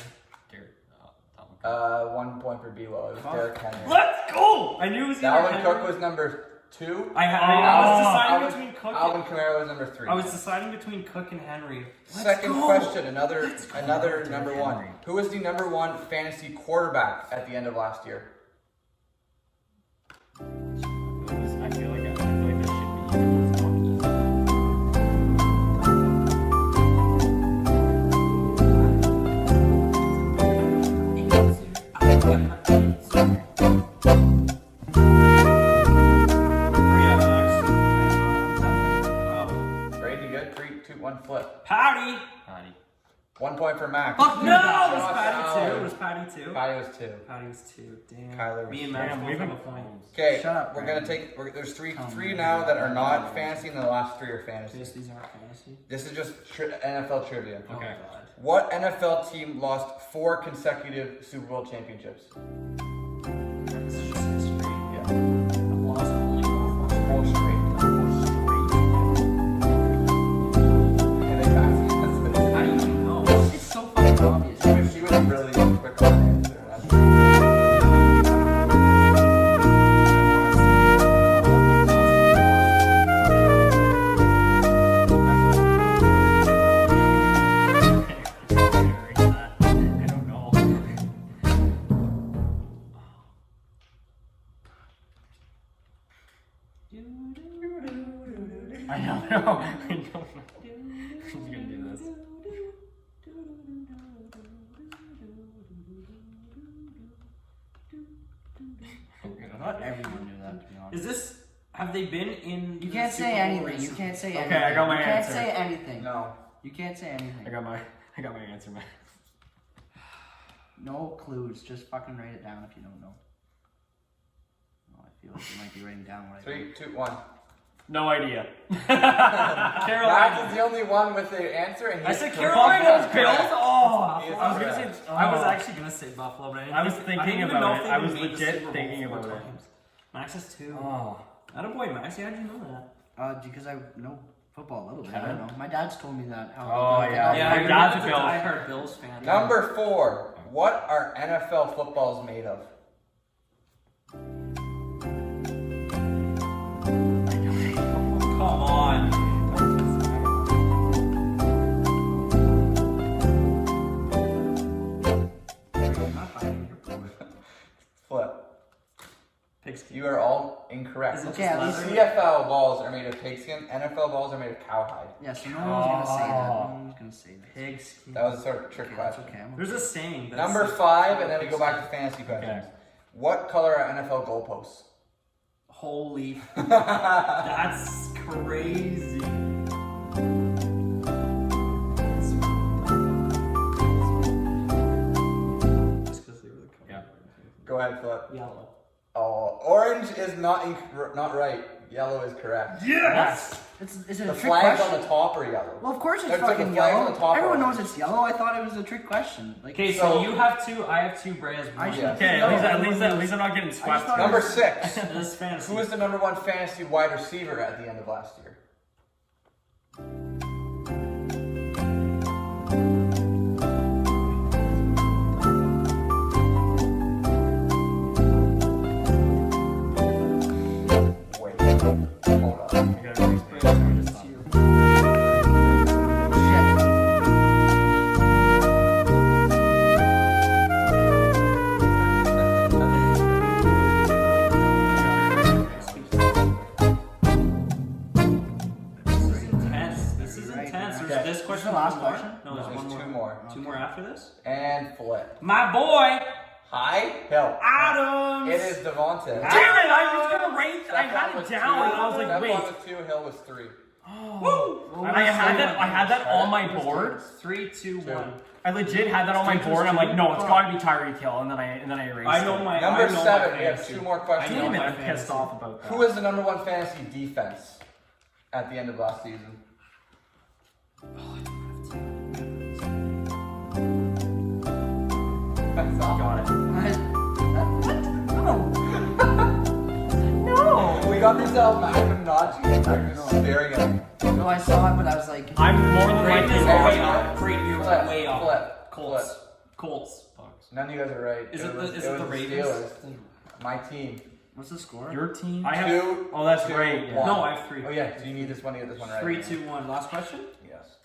S1: 1 point for B-Lo. It was Derrick Henry.
S2: Let's go! I knew it was either
S1: Dalvin
S2: Henry.
S1: Cook was number 2.
S2: I was deciding between Cook
S1: Alvin
S2: and
S1: Kamara was number 3.
S2: I was deciding between Cook and Henry.
S1: Second
S2: go.
S1: question, another number 1. Who was the number 1 fantasy quarterback at the end of last year?
S4: I feel like this should be.
S1: Great, you good? 3, 2, 1, flip.
S2: Patty!
S1: 1 point for Max.
S2: No! It was
S1: Josh
S2: Patty
S1: Allen.
S2: 2. It was Patty 2?
S4: Patty was 2.
S2: Patty was 2. Damn.
S4: Kyler was
S2: Me and
S4: 3.
S2: Max
S4: Damn,
S2: both
S4: we've
S2: have
S4: been
S2: a point.
S1: Okay,
S3: Shut up,
S1: we're gonna
S3: Brandon.
S1: take. There's three
S3: Come
S1: now that are
S3: on.
S1: not fantasy, and the last 3 are fantasy.
S2: Yes, these aren't fantasy.
S1: This is just NFL trivia.
S2: Oh,
S4: Okay.
S2: God.
S1: What NFL team lost 4 consecutive Super Bowl championships?
S2: This is just history.
S1: Yeah.
S2: I've lost only 4
S1: 4 straight. And they passed it. That's
S2: How do you know?
S3: It's so fucking obvious.
S1: it. She was really quick on the answer.
S4: I don't know. I don't know. I don't know. Who's gonna do this?
S3: Not everyone knew that, to be honest.
S2: Is this? Have they been in?
S3: You
S2: the
S3: can't
S2: Super
S3: say
S2: Bowl
S3: anything. You
S2: recently?
S3: can't say
S4: Okay,
S3: anything.
S4: I got my
S3: you
S4: answer.
S3: can't say anything.
S1: No.
S3: You can't say anything.
S4: I got my answer, man.
S3: No clues. Just fucking write it down if you don't know. Oh, I feel like you might be writing down what I
S1: 3, 2, 1.
S4: No idea.
S1: Max
S2: Carolina.
S1: is the only one with the answer, and
S2: I
S1: he's
S2: said
S1: correct.
S2: Carolina.
S4: Bills? Oh,
S1: He is
S4: I was gonna
S1: correct.
S4: say.
S2: I was
S4: oh.
S2: actually gonna say Buffalo, but
S4: I was
S2: didn't
S4: thinking
S2: even
S4: about
S2: know
S4: it.
S2: if they
S4: I
S2: even
S4: was
S2: made the
S4: legit
S2: Super Bowl
S4: thinking
S2: 4
S4: about it.
S2: times. Max has 2.
S4: Oh.
S2: Attaboy, Max. How'd you know that?
S3: Because I know football a little bit.
S4: Okay.
S3: I don't know. My dad's told me that.
S4: Oh, yeah.
S2: Yeah,
S4: my
S2: your
S4: dad's
S2: dad's
S4: a
S2: a
S4: Bills.
S2: diehard Bills fan.
S1: Number 4. What are NFL footballs made of?
S2: Come on.
S1: Flip.
S2: Pigskin.
S1: You are all incorrect.
S2: Is it
S3: Okay,
S2: just
S3: at least
S2: leather?
S1: CFL balls are made of pigskin. NFL balls are made of cowhide.
S3: Yeah, so no one was gonna say that.
S4: Oh.
S3: No one was gonna say that.
S2: Pigskin.
S1: That was a sort of trick
S3: Okay, that's
S1: question.
S3: okay. I'm
S2: There's a saying. That's
S1: Number
S2: like-
S1: 5, and then we go back to fantasy questions.
S4: Okay.
S1: What color are NFL goalposts?
S2: Holy. That's crazy. Just because they were the color.
S4: Yeah.
S1: Go ahead, Flip.
S2: Yellow.
S1: Oh, orange is not right. Yellow is correct.
S2: Yes!
S3: Is it
S1: The
S3: a trick
S1: flags
S3: question?
S1: on the top are yellow.
S3: Well, of course it's
S1: It's like
S3: fucking
S1: the flags on
S3: yellow.
S1: the top
S3: Everyone
S1: are-
S3: knows it's yellow. I thought it was a trick question. Like,
S2: Okay,
S1: So-
S2: so you have 2, I have 2, Bray has 1.
S3: I should-
S1: Yeah.
S4: Okay, at least I'm not getting swept.
S3: thought-
S1: Number 6.
S2: This is fantasy.
S1: Who was the number 1 fantasy wide receiver at the end of last year? Wait, hold on.
S4: I gotta respace this one.
S3: shit.
S2: This is intense. This is
S3: Right,
S2: intense.
S3: right.
S2: There's
S1: Okay.
S2: this question.
S3: the last
S2: one more?
S3: question?
S2: No, there's
S1: There's
S2: one
S1: 2
S2: more.
S1: more.
S2: 2 more after this?
S1: And Flip.
S2: My boy,
S1: Hi, Hill.
S2: Adams!
S1: It is Devontae.
S4: Damn it! I was gonna rate. I had it down, and I was like,
S1: Stefan
S4: wait.
S1: was 2, Hill was 3.
S2: Woo!
S4: I had that on my board.
S2: 3, 2, 1.
S4: I legit had that on my board. I'm like, no, it's got to be Tyreek Hill, and then I erased
S2: I know
S4: it.
S2: my
S1: Number
S2: I know
S1: 7,
S2: my
S1: we have
S2: fantasy.
S1: 2 more
S2: I
S1: questions.
S2: know
S4: Damn it!
S2: my
S4: I'm pissed
S2: fantasy.
S4: off about that.
S1: Who was the number 1 fantasy defense at the end of last season? That's all.
S4: Got it.
S3: What? No.
S4: No.
S1: We got these out Magnum notching and I'm just staring at him.
S3: No, I saw it, but I was like,
S4: I'm more than
S2: Great,
S4: likely
S2: you're
S1: Flip.
S2: way off. Great, you're
S1: Flip,
S2: way off.
S1: flip,
S2: Colts.
S1: flip.
S2: Colts.
S1: None of you guys are right.
S2: Is it
S1: was,
S2: the
S1: was
S2: Ravens?
S1: Steelers. My team.
S3: what's the score?
S4: Your team. I
S1: 2.
S4: have. Oh, that's
S1: 2,
S4: right. Yeah.
S1: 1.
S2: No, I have 3.
S1: Oh yeah, so you need this one to get this one right.
S2: 3, 2, 1. Last question?
S1: Yes.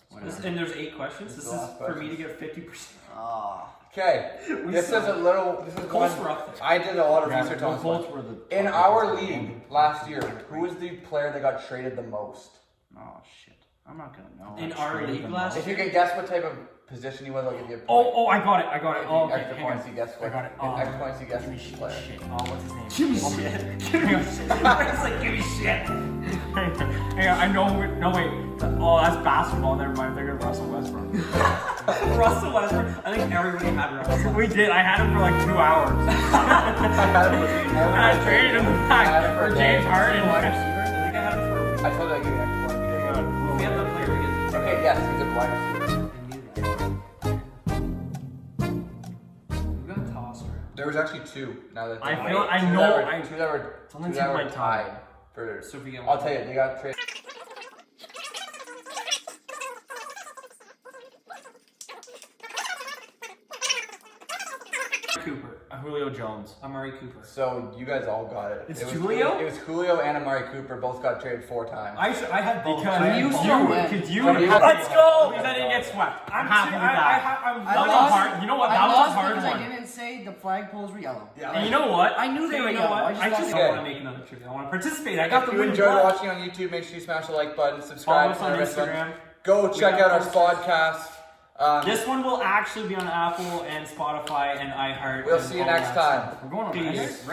S2: And there's 8 questions.
S1: This
S2: This
S1: is
S2: is
S1: the last
S2: for me to
S1: question.
S2: get 50%.
S3: Ah.
S1: Okay. This is a little. This is
S2: Colts
S1: one.
S2: were up there.
S1: I did a lot of
S4: Yeah,
S1: research
S4: the
S1: on this one.
S4: Colts were the.
S1: In our league last year, who was the player that got traded the most?
S3: Oh shit. I'm not gonna know.
S2: In our league last
S1: If you can guess what type of position he was, I'll give you a point.
S4: Oh, I got it. I got it.
S1: If
S4: Oh,
S1: you
S4: okay.
S1: extra
S4: Hang on.
S1: points, you guess
S4: I
S1: what.
S4: got it.
S1: Extra points, you guess
S4: Give me
S1: the
S4: shit.
S1: player.
S4: Shit. Oh, what's his name?
S2: Give me shit. Give me shit. It's like, give me shit.
S4: Yeah, I know. No, wait. Oh, that's basketball. Never mind. They're gonna Russell Westbrook.
S2: Russell Westbrook. I think everybody had Russell.
S4: We did. I had him for like 2 hours.
S1: I had him
S4: And I traded him back for James Harden.
S2: Wide receiver. I think I had him for.
S1: I told you I'd give you an extra one.
S2: Well, we have that player. We get to
S1: Okay, yes, he's a wide receiver.
S2: We've got a toss around.
S1: There was actually two. Now that
S4: I feel. I know.
S1: two that were
S4: Someone
S1: two that
S4: took
S1: were
S4: my time.
S1: tied for.
S2: So if we get
S1: I'll tell you, they got traded.
S2: Cooper.
S4: Julio Jones.
S2: Amari Cooper.
S1: So you guys all got it.
S4: It's
S1: it was
S4: Julio?
S1: It was Julio and Amari Cooper. Both got traded 4 times.
S2: I had both.
S4: Because
S3: You still win.
S4: Because you.
S1: But you-
S4: Let's go. Because I didn't get swept. I'm happy with that.
S2: I'm
S4: That was
S3: lost-
S4: hard. You know what?
S3: I
S4: That was a
S3: lost
S4: hard
S3: because I
S4: one.
S3: didn't say the flagpoles were yellow.
S4: And you know what?
S3: I knew they were
S2: You know
S3: yellow.
S2: what?
S3: I
S2: I
S3: just
S2: just
S1: Okay.
S2: want to make another trivia. I want to participate. I got
S1: If
S2: the
S1: you
S2: win.
S1: enjoyed watching on YouTube, make sure you smash the like button,
S2: Follow
S1: subscribe.
S2: us on
S1: and everything.
S2: Instagram.
S1: Go check
S2: got
S1: out our
S2: posters.
S1: podcast.
S2: This one will actually be on Apple and Spotify and iHeart.
S1: We'll
S2: and
S1: see you
S2: all
S1: next
S2: that
S1: time.
S2: stuff.
S4: We're going on
S2: Peace.